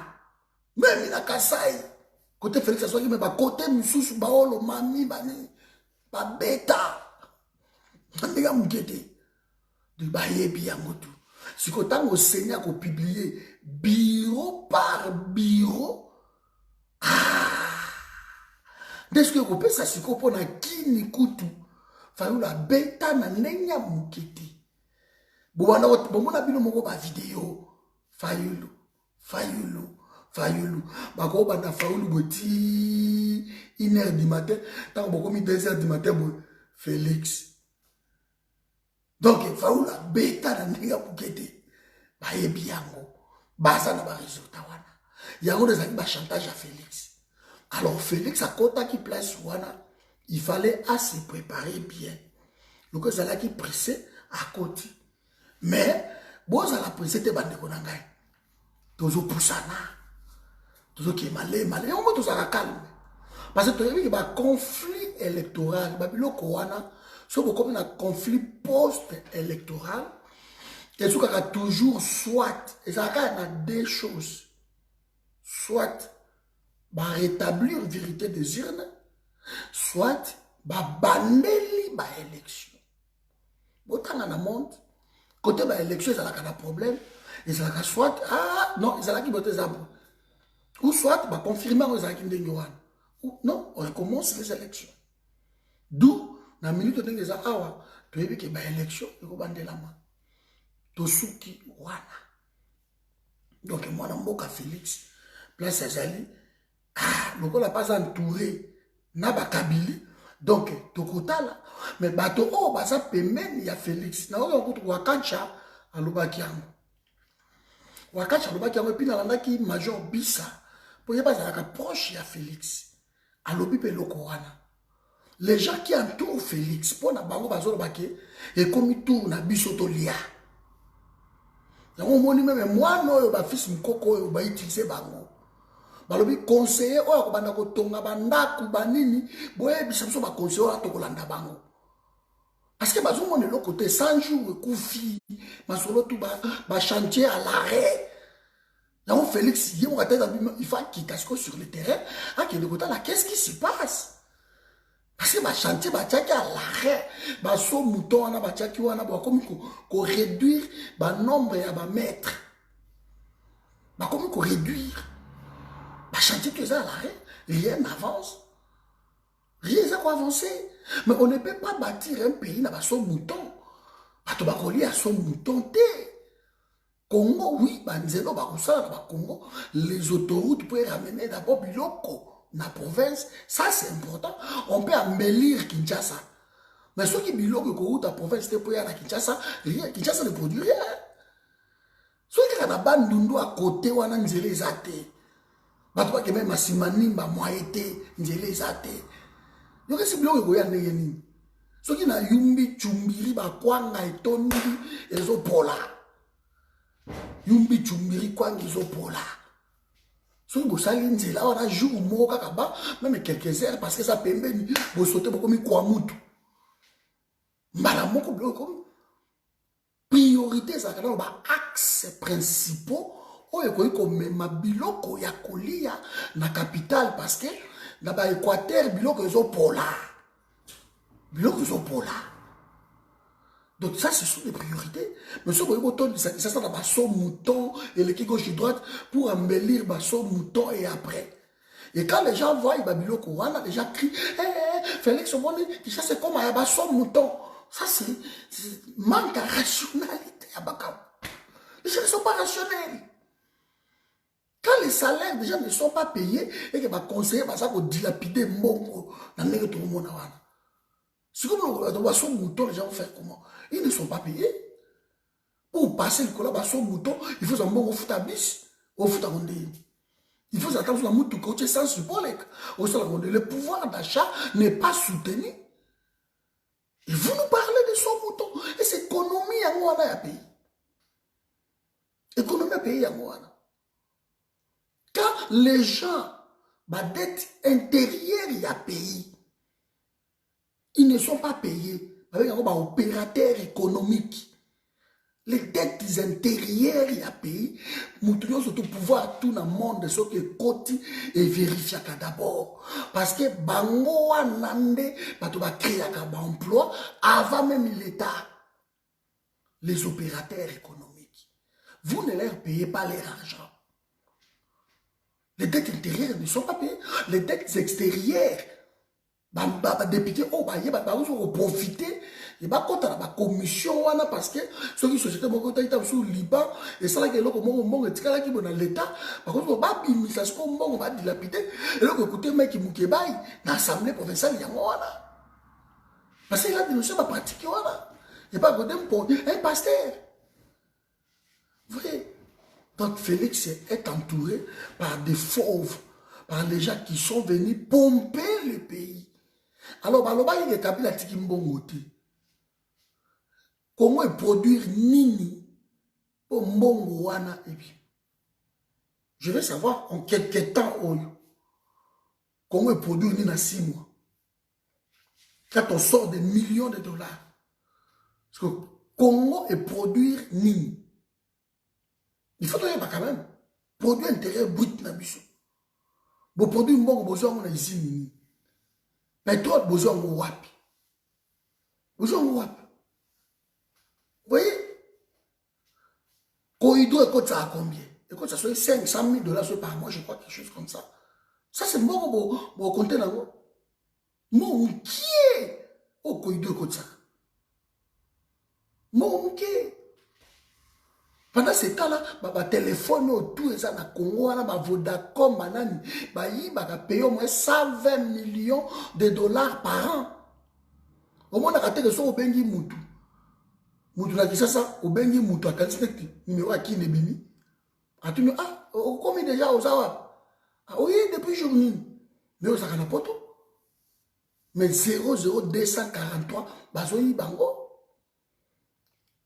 Même il a Kassai. Côté Félix Assoaki, mais bah, côté Moussous, Baolo, Mami, Bani, bah, bêta. Ndega Moukete. De Baye Biangotou. Si quand on Seigneur qu'on publié bureau par bureau, dès que vous pouvez ça, si vous pouvez kini kutu, fallait la bêta na nenya Moukete. Bon, on a vu le vidéo. Fayulu. Bah, quand on a Fayoulou, boti 1h du matin, tant qu'on a mis 2h du matin, Félix. Donc, il faut la bêta na nenya Moukete. Bah, et bien, bah, ça n'a pas résultat. Il y a un chantage à Félix. Alors, Félix, à côté qui place Wana, il fallait se préparer bien. Donc, ça l'a qui pressé à côté. Mais, bon, ça l'a pressé, t'es bandé qu'on a gagné. Toujours poussana. Toujours qui est malé. On va tout ça calme. Parce que tu as vu qu'il y a un conflit électoral. Il y a un conflit post-électoral. Et ce qu'il y a toujours soit, et ça y a deux choses. Soit, rétablir la vérité des urnes, soit, banner l'élection. Autant dans le monde, côté de l'élection, il y a un problème. Il y a soit, non, il y a des arbres. Ou soit, confirmer qu'ils ont des gens. Ou non, on recommence les élections. D'où, dans la minute où on dit, tu as vu qu'il y a une élection, il faut bander la main. Tosuki, voilà. Donc, moi, je suis Félix, place Azali, donc on n'a pas entouré, n'a pas Kabili, donc, Tokota là, mais bateau, oh, ça permet, il y a Félix, n'a pas de Wakacha, à l'Obakiango. Wakacha, à l'Obakiango, et puis, dans la qui Major Bissa, pour y avoir un proche, il y a Félix, à l'Obipe Lokowana. Les gens qui entourent Félix, pour na bango bazolo baké, et comme ils tournent à Bissotolia. Yango même moi non ba fils mukoko ba utiliser bango. Balobi conseiller o ko banda ko tonga banda ku banini, boye bisamso ba conseiller to kolanda bango. Parce que bazo mon le côté 100 jours koufi, masolo tout ba chantier à l'arrêt. Yango Félix, il faut quitter sur le terrain, à quel côté là, qu'est-ce qui se passe? Parce que ma chantier va tchaki à l'arrêt, bah so mouton na ba tchaki wana ba comme ko réduire ba nombre ya ba mètres. Bah comme ko réduire. Bah chantier que ça à l'arrêt, rien n'avance. Rien n'a avancé. Mais on ne peut pas bâtir un pays na ba so mouton. Bah to ba relier à son mouton té. Congo oui, bah nzelo ba kusala ba Congo, les autoroutes peuvent ramener d'abord biloko. Dans la province, ça c'est important. On peut embellir Kinshasa. Mais ceux qui disent que la province est pour aller à Kinshasa, rien. Kinshasa ne produit rien. Ceux qui ont des bandes à côté, on a des athées. Parce que même si Manimba, moi, été, des athées. Donc, c'est bien que vous avez ceux qui ont Yumbi, Chumbiri, Kwanga, et Tondi, et Zopola. Yumbi, Chumbiri, Kwanga, et Zopola. Si vous savez, là, on a jour même quelques heures, parce que ça permet de sauter beaucoup de Kouamoutou. Priorité, ça va être axe principaux. Comme ma biloko ya kolia na capitale, parce que dans l'Équateur, biloko est polar. Biloko est polar. Donc ça, ce sont les priorités. Mais ce qu'on a ça c'est dans son mouton et l'équipe gauche et droite pour embellir son mouton et après. Et quand les gens voient Babilo Kouana, les gens crient Félix Omondi, c'est comme un son mouton. Ça, c'est manque de rationalité. Les gens ne sont pas rationnels. Quand les salaires des gens ne sont pas payés et que les conseillers vont dilapider mon dans le tout le monde. Si comme on voit son mouton, les gens vont faire comment? Ils ne sont pas payés. Pour passer le collab à son mouton, il faut un bon foot à bis, au foot à rondé. Il faut attendre sur la mouton côté sans support. Le pouvoir d'achat n'est pas soutenu. Et vous nous parlez de son mouton. Et c'est l'économie à moi à pays. Économie à pays à moi. Quand les gens, ma dette intérieure, il y a pays. Ils ne sont pas payés. Avec un opérateur économique. Les dettes intérieures, il y a pays. Nous devons surtout pouvoir tout le monde, ce que côté et vérifier d'abord. Parce que bango nande, bato ba créer un emploi avant même l'État. Les opérateurs économiques. Vous ne leur payez pas leur argent. Les dettes intérieures ne sont pas payées. Les dettes extérieures, député, profiter, et la commission, parce que ceux qui sont sur le Liban, et ça, l'État, par contre, on va dilapider, et là, écoutez, mec, qui m'a dans l'Assemblée provinciale, il y a parce que là, il y a pas pratiqué, il n'y a pas un pasteur. Vous voyez? Donc Félix est entouré par des fauves, par les gens qui sont venus pomper le pays. Alors, il y a Kabila Tikimbongote. Comment produire Nini pour Mbongo Wana et puis. Je veux savoir en quelques temps, comment produire Nini dans 6 mois. Quand on sort des millions de dollars. Parce que comment produire Nini? Il faut trouver quand même. Produit intérieur brut na biso. Bo produit mbongo besoin na ici. Pétrole besoin wapi. Besoin wapi. Vous voyez? Corridor écoute ça à combien? Écoute ça soit 500 000 $ par mois, je crois, quelque chose comme ça. Ça c'est mbongo bo compter là. Mon qui est au corridor écoute ça. Mon qui est. Pendant ce temps-là, ma téléphone autour de ça, na Congo, na Vodacom, banani, ba payer au moins 120 millions de dollars par an. Au moins, on a raté que ça au bengi moutou. Moutou na kisa ça, au bengi moutou, à quel numéro à qui n'est bini. A tu nous, combien déjà aux awa? Oui, depuis journée. Mais aux akana poto. Mais 00243, bazoyi bango.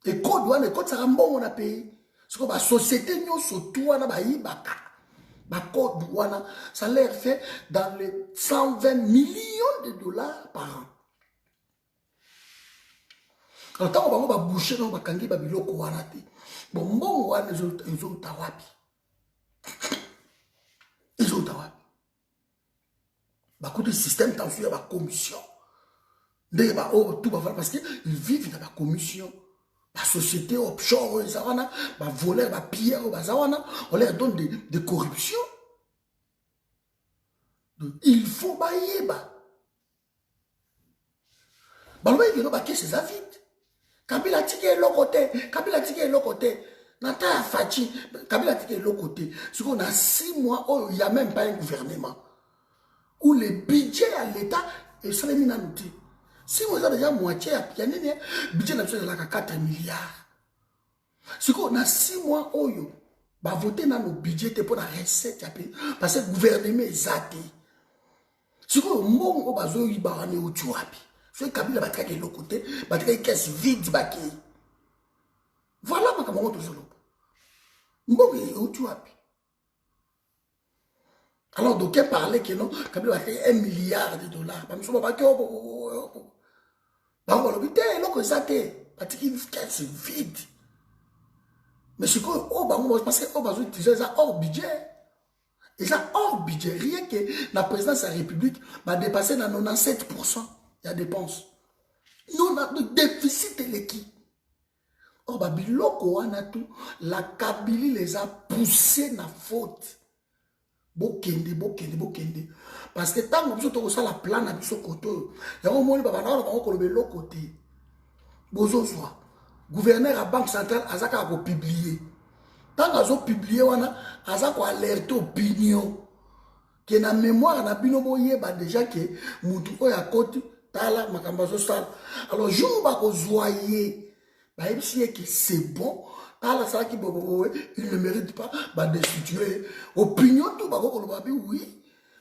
Et code douane, et code ça rambon, on a payé. Ce que la société nous surtout na baïbaka. Ma code douane, ça leur fait dans les 120 millions de dollars par an. Alors tant qu'on va boucher dans le kangi babiloko wanati. Bon wana les autres tawapi. Les autres tawapi. Bah côté système t'en fait la commission. Dès tout va parce qu'ils vivent dans la commission. La société offshore, les voleurs, les pilleurs, on leur donne des corruptions. Donc, il faut bailler. Il faut bailler ses avis. Kabila tike est l'autre côté. Kabila tike est l'autre côté. Nata Fachi, Kabila tike est l'autre côté. Ce qu'on a 6 mois, il n'y a même pas un gouvernement. Où le budget à l'État est sur les minanoutis. Si vous avez déjà moitié, il y a un budget de 4 milliards. Si on a 6 mois, on va voter dans nos budgets pour la recette. Parce que le gouvernement est zaté. Si on va voter dans nos budgets, si on va voter de l'autre côté, on va voter caisse vide. Voilà comment on va voter. Alors, d'aucuns parlaient que non, Kabila va faire 1 milliard de dollars. Je ne sais pas si c'est vide. Mais ce que parce que on utiliser ça hors budget. Et ça hors budget. Rien que la présidence de la République va dépasser dans 97%. Il y a dépenses. Nous, on a le déficit de l'équipe. Or, Biloko, on a tout. La Kabylie les a poussés dans la faute. Bokende. Parce que tant que vous avez la plan à ce côté, il y a un moment où vous avez l'autre côté. Bozo soit. Gouverneur à la Banque centrale, Azaka a publié. Tant que vous avez publié, Azaka a alerté l'opinion. Que dans la mémoire, na bino boye déjà que mutu oya côté tala makambazo sala. Alors jour ba ko zoyer, ba ebisi que c'est bon. Tala ça qui il ne mérite pas ba destituer. Opinion tout ba ko loba oui.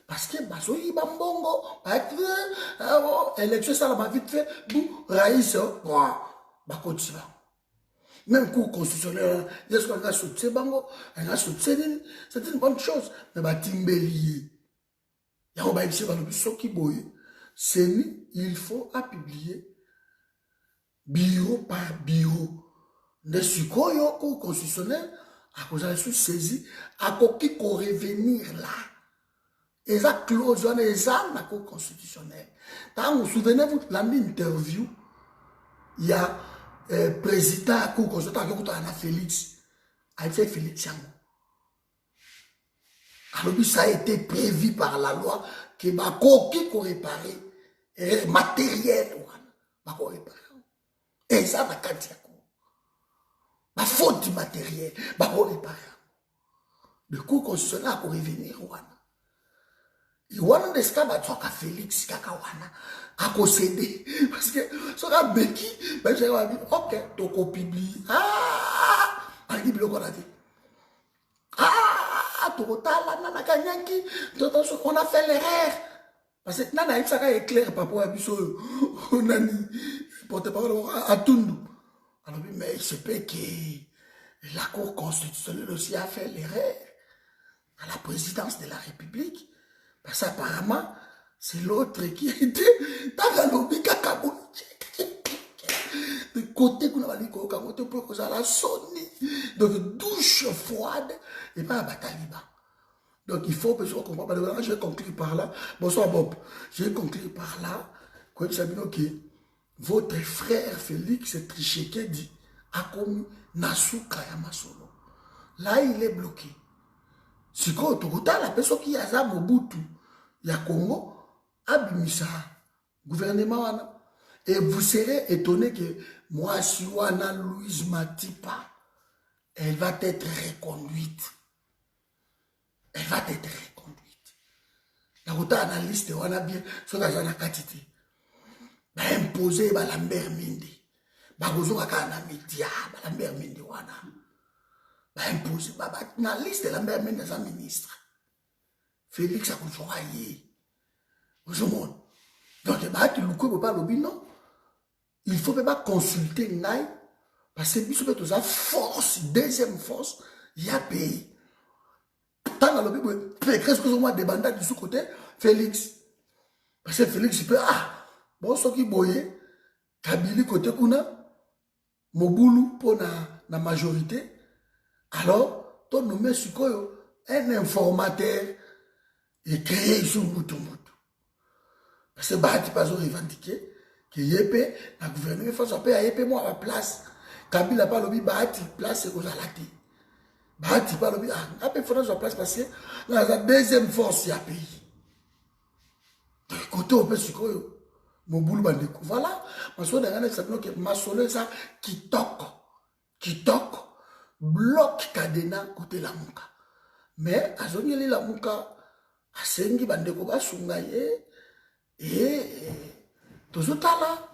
Parce que baso yi ba mbongo, ba élection ça la vite fait, bou raïs ba ko tiba. Même cours constitutionnel, c'est une bonne chose. Mais il faut publier bureau par bureau. De ce cours constitutionnel, à cause de sous saisi, à qui revenir là. Et ça close, et ça, la cour constitutionnelle. Quand vous souvenez-vous de l'interview, il y a président à la cour constitutionnelle, Félix. Il fait Félix Yango. Alors, ça a été prévu par la loi que ma coquille qu'on réparer matériel. Et ça, la quantité. Ma faute du matériel. Le cours constitutionnel pour revenir. Et wana deska batwaka Félix kaka wana akosede parce que sera beki ben j'ai dit OK toko publie ali biloko na dit toko tala nana kanyanki on a fait l'erreur parce que nana isaka éclair papa abiso nani porte-parole à Tundu alors mais il se peut que la cour constitutionnelle aussi a fait l'erreur à la présidence de la République. Parce qu'apparemment, c'est l'autre qui était dans la lobby kakabou. De côté qu'on a dit qu'on a la sonné. Donc, douche froide et pas à Bataliba. Donc, il faut que je comprenne. Je vais conclure par là. Bonsoir, Bob. Je vais conclure par là. Quand vous savez que votre frère Félix Tshisekedi a commis Nasuka Yamasolo. Là, il est bloqué. Si vous avez la personne qui a Mobutu, il y a Congo, Abimisa, gouvernement, et vous serez étonné que moi, si Wana Louise Matipa, elle va être reconduite. Elle va être reconduite. La route analyste, on a bien, ce que j'en ai quantité. Bah, imposer, bah, la mère Minde. Bah, vous avez un média, bah, la mère Minde, Wana. Bah, imposer, bah, la liste de la mère Minde, des ministres. Félix a conjoint. Donc, il faut pas consulter Nai parce que si vous avez force, deuxième force, il y a pays. Tant que vous avez des bandades de ce côté, Félix. Parce que Félix, il peut, bon, ce qui boye, Kabili côté Kuna, Moboulou pour la majorité. Alors, tu nommé un informateur et créé sur Moutoumoutou. Parce que Bahati pas revendiqué que Yépé, la gouvernement face à Yépé moi à la place. Kabila pas lobby Bahati place c'est aux alaté. Bahati pas lobby après faut la place parce que la deuxième force y a pays. De côté on peut sucre mon boulot bandeko. Voilà, parce que dans ça que ma solo ça qui toque bloque cadena côté la muka. Mais azongeli la muka asengi bandeko ba sungaye. Et tozotala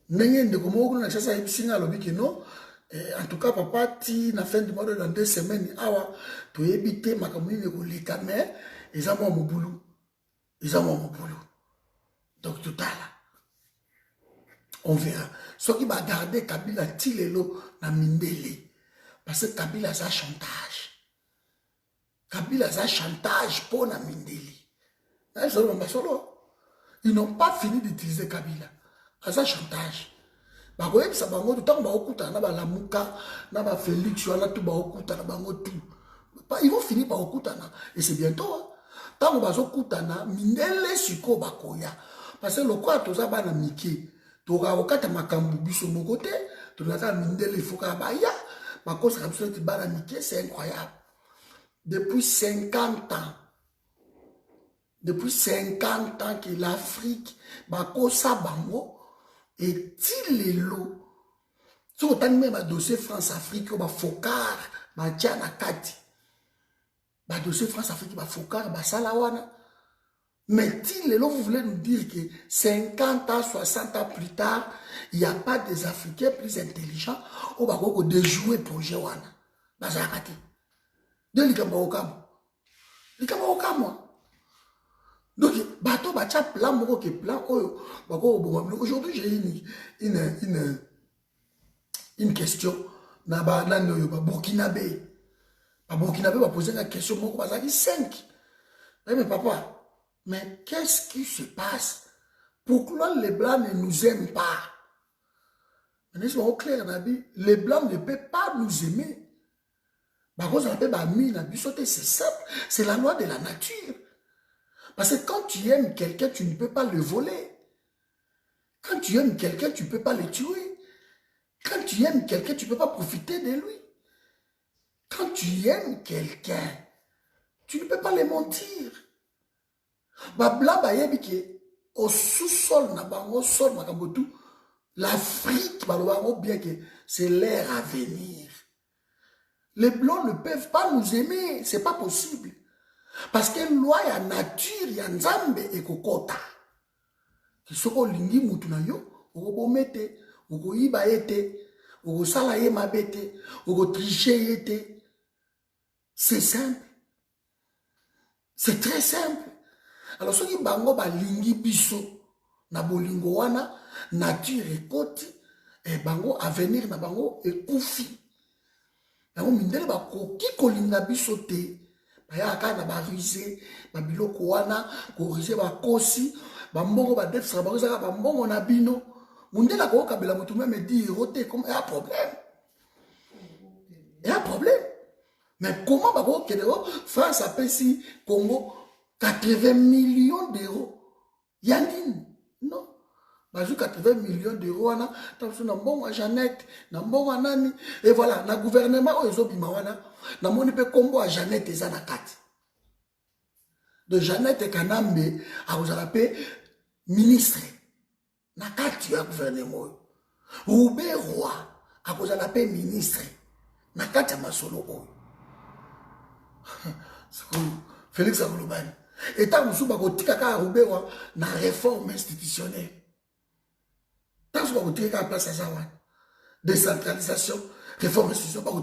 ndenge ndeko moko na chasa ebisinga lobi non en tout cas papa ti na fin du mois dans 2 semaines awa to ebité makambo ni ko leka mais eza mo mobulu donc totala on verra ce qui va garder Kabila tilelo na mindele parce que Kabila ça chantage pour na mindele na solo. Ils n'ont pas fini d'utiliser Kabila. À ça chantage. Bagoye ça bango tout temps baokuta na ba lamuka na ba Félix wana tout baokuta na bango tout. Ils vont finir par okutana et c'est bientôt. Tant bazo kutana mindele siko bakoya. Parce que le quoi toza bana miki. Toka okata makambu biso mon côté, to nata mindele foka baya. Bakosa kapso ti bana miki, c'est incroyable. Depuis 50 ans. Depuis 50 ans que l'Afrique, Bakosa Bango, est-il les lots? Si vous avez même un dossier France-Afrique, vous avez Fokar, Matiana Kati. Le dossier France-Afrique, vous avez Fokar, Basalawana. Mais si les lots, vous voulez nous dire que 50 ans, 60 ans plus tard, il n'y a pas des Africains plus intelligents, ou Bako déjouer projet Wana. Bazakati. De l'Ikamba Okam. Donc, bateau bacha plan moko ke plan aujourd'hui j'ai une une question. Na ba Burkinabé. Ba Burkinabé va poser une question. Moi, je vais 5. Mais papa, mais qu'est-ce qui se passe? Pourquoi les Blancs ne nous aiment pas? Mais c'est au clair, les Blancs ne peuvent pas nous aimer. C'est simple, c'est la loi de la nature. Parce que quand tu aimes quelqu'un, tu ne peux pas le voler. Quand tu aimes quelqu'un, tu ne peux pas le tuer. Quand tu aimes quelqu'un, tu ne peux pas profiter de lui. Quand tu aimes quelqu'un, tu ne peux pas le mentir. Au sous-sol, l'Afrique, bien que c'est l'air à venir. Les Blancs ne peuvent pas nous aimer, c'est pas possible. Parce que loi ya nature ya nzambe ekokota. Kisoko lingi mutu na yo, okobomete, okoyiba ete, okosala ye mabete, okotricher ete. C'est simple. C'est très simple. Alors soki bango ba lingi biso na bolingo wana nature ekoti e bango avenir na bango ekufi. Yango mindele ba koki kolinga biso te. Bayaka na ba ruse ba biloko wana ko ruse ba kosi ba mbongo ba def sa ba ruse ba mbongo na bino. Mundela ko kabela mutu même dire roté comme il y a problème. Il y a problème. Mais comment ba ko kedero France a payé Congo 80 millions d'euros. Yandine, non. Bazou 80 millions d'euros, na bon à Jeannette, na bon à Nani. Et voilà, na gouvernement, ils ont bimawana, na moni pe combo à Jeannette et Zanakati. De Jeannette et Kanambe, à vous avez ministre. Na kati ya gouvernement. Roubé roi, à vous avez ministre. Na kati ya masolo. Félix Agoulobani. Et tant que vous avez une réforme institutionnelle, tant que vous avez une place à décentralisation, réforme institutionnelle,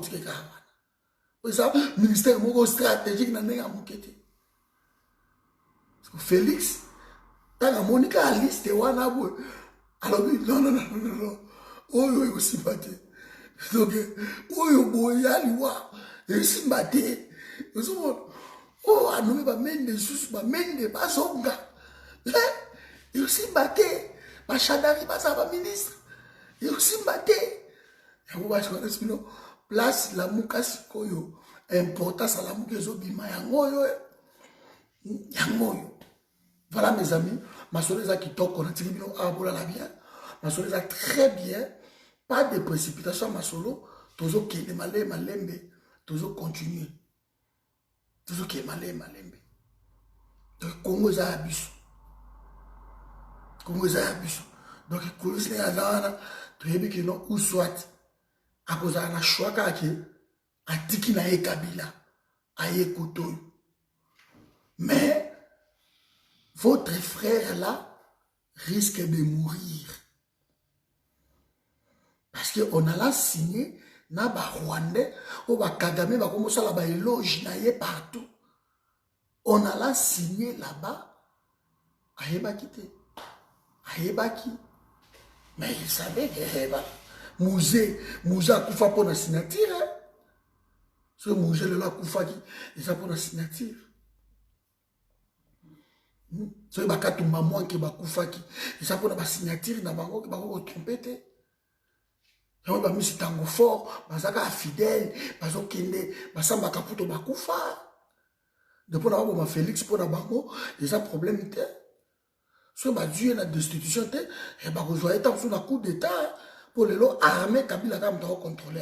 vous avez un ministère stratégique dans le Félix, tant que vous avez une liste, alors non. Oh, aussi battu. Donc, oh, aussi battu. Oh, à nous, bah, mende sous, bah, mende, bah, zonga. Et aussi batté. Bah, Chadari, bah, ça va, ministre. Et aussi batté. Et on va se connaître, place la moukasi koyo. Importance à la moukasi obima, yangoyo. Yangoyo. Voilà, mes amis. Ma soeur qui toque, on a tiré bien, ah, voilà, la bien. Ma soeur très bien. Pas de précipitation, ma solo. Tozo qui est malembe. Tozo continuer. Toujours qui est malembe. Donc, Congo est à Abisso. Congo est à Abisso. Donc, Congo est à Zana. Tu sais que non, ou soit, à cause de la choix qui a tiki na ye Kabila, a ye Koutoy. Mais, votre frère là risque de mourir. Parce qu'on a là signé. Na ba Rwandais, ou ba Kagame, ba commencer à la éloge naie partout. On a là signé là-bas, Ayebaki. Mais il savait que Mouzé a koufa pour la signature. Ce Mouzé là koufa qui, il a pour la signature. Ce bakatou maman qui ba koufa qui, il a pour la signature, na bango qui ba ko trompete. Yango ba misi tango fort, bazaka fidèle, bazo kende, basamba kaputo bakufa. Depuis na ba Félix pour na bango, ils ont problème té. So ba Dieu na destitution té, et ba ko joyer tant sur la coup d'état pour les lots armés Kabila kam ta contrôler.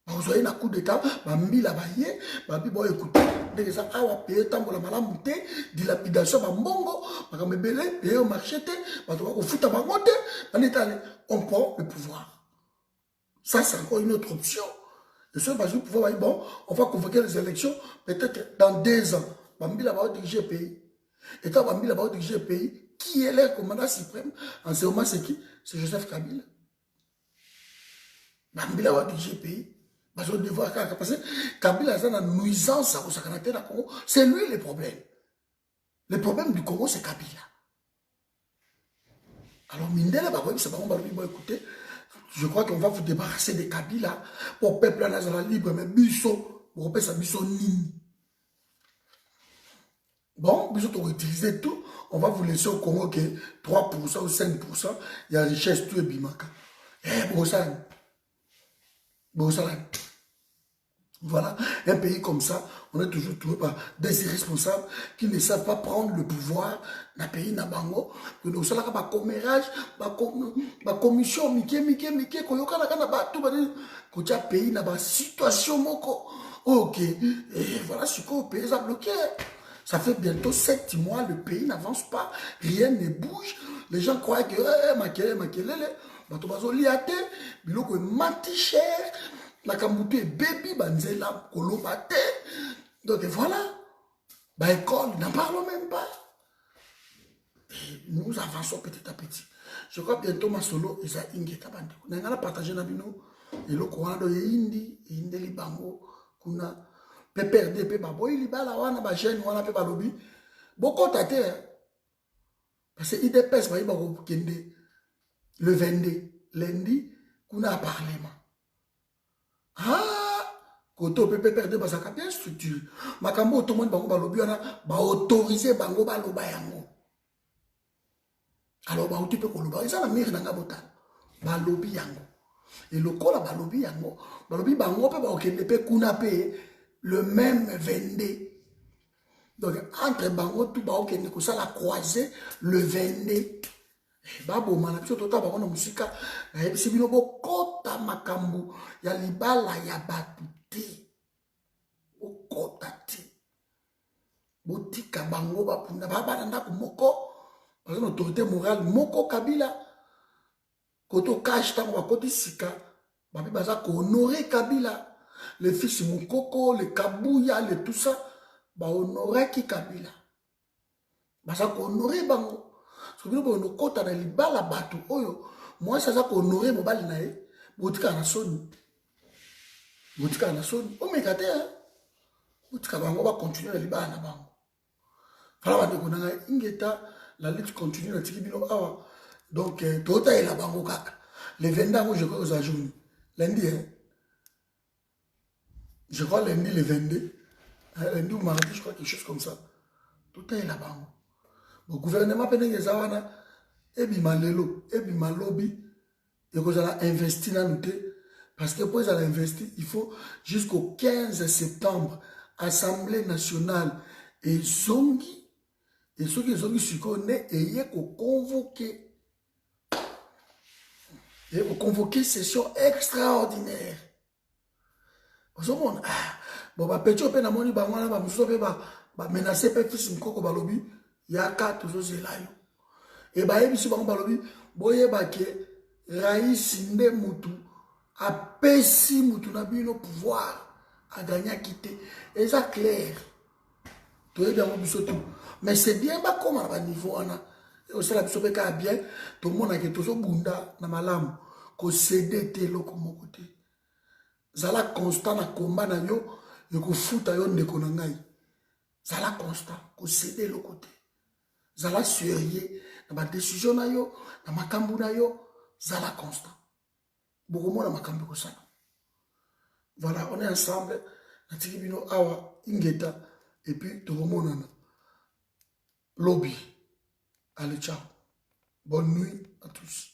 Ba ko joyer na coup d'état, ba mbila ba yé, ba bi bo écouter, dès que ça awa payer tant pour la malamu té, dilapidation ba mbongo, ba ka mebele, payer au marché té, ba to ko futa ba ngote, on prend le pouvoir. Ça, c'est encore une autre option. Le seul va pouvoir dire, bon, on va convoquer les élections peut-être dans 2 ans. Bambila va diriger le pays. Et quand Bambila va diriger le pays, qui est le commandant suprême? En ce moment, c'est qui? C'est Joseph Kabila. Bambila va diriger le pays. Parce que Kabila a une nuisance au Sakanate du Congo. C'est lui le problème. Le problème du Congo, c'est Kabila. Alors, Mindele, c'est pas bon, écoutez, Je crois qu'on va vous débarrasser des Kabila pour peuple à la libre, mais biso, on repère ça biso nini. Bon, biso, on va utiliser tout. On va vous laisser au Congo que 3% ou 5%, il y a richesse, tout est bimaka. Eh, Bossan. Voilà, un pays comme ça, on est toujours trouvé par des irresponsables qui ne savent pas prendre le pouvoir dans le pays Nabango. Nous sommes là, par commérage, par commission, Mike, Koyoka, quand un pays n'a pas situation, moko. Ok, et voilà ce que le pays a bloqué. Ça fait bientôt 7 mois, le pays n'avance pas, rien ne bouge. Les gens croient que, makelele, batobazo liate, biloko mati cher. La Kambutu est baby, banzela, kolobate. Donc voilà. Bah, école, n'en parlons même pas. Et nous avançons petit à petit. Je crois bientôt ma solo, ils ont ingéta bande. Nous allons partager na bino. Et le courant de Indi, Indi libango, kuna. PPRD, pe baboy libala, wana ba jeune, wana pe balobi. Beaucoup tate. Parce que IDPS, ba iba ko kende. Le 22, lundi, kuna a parlement. Ah, koto pepe perde basaka bien structure. Makambo otomoni bango balobi wana ba autoriser bango baloba yango. Alors ba uti pe koloba eza na mire nanga botana. Balobi yango. Et lokola balobi yango, balobi bango pe ba okende pe kuna pe le même 22. Donc entre bango tout ba okende ko sala croiser le 22. Babo mana biso tota bango na musika na yebisi bino bokota makambo ya libala ya batu te bokota te botika bango bapunda babana ndako moko baza na autorité morale moko Kabila koto cash tango bakoti sika babi baza kohonore Kabila le fils Mukoko le Kabuya le tout ça bahonoraki Kabila baza kohonore bango. Soki nous kota na libala bato oyo moi ça za ko honorer mobali na ye botika na soni o mekate botika bango ba continuer na libala na bango fala ba ko na ingeta la lutte continue na tiki bino awa donc tota ela bango kaka le 20 ans je crois aux ajouni lundi je crois lundi le 22 lundi ou mardi je crois quelque chose comme ça tota ela bango. Le gouvernement peut dire que ebima lelo, ebima lobby, et que ça a investi dans nous parce que pour ça investi, il faut jusqu'au 15 septembre, Assemblée nationale et Zongi, et ceux qui Zongi se connaissent, et il y a convoquer session extraordinaire. Vous savez, bon, bah, petit peu, namoni, bah, moi, bah, monsieur, bah, menacer, peut-être, si m'koko, bah, lobby, yaka toujours zelayo et ba yebi si bango balobi boyeba ke raisi nde mutu apesi mutu na bino pouvoir a gagner quitter et ça clair to yebi yango biso tout mais c'est bien ba comme à niveau wana et aussi la biso pe ka bien to mona ke tozo bunda na malamu ko céder te loko moko te zala constant na combat na yo e ko futa yo ndeko na ngai zala constant ko céder le côté zala sérieux na ba décision na yo na makambu na yo zala constant beaucoup na makambu ko sana. Voilà, on est ensemble na tiki bino awa ingeta et puis to monana lobby. Allez, ciao, bonne nuit à tous.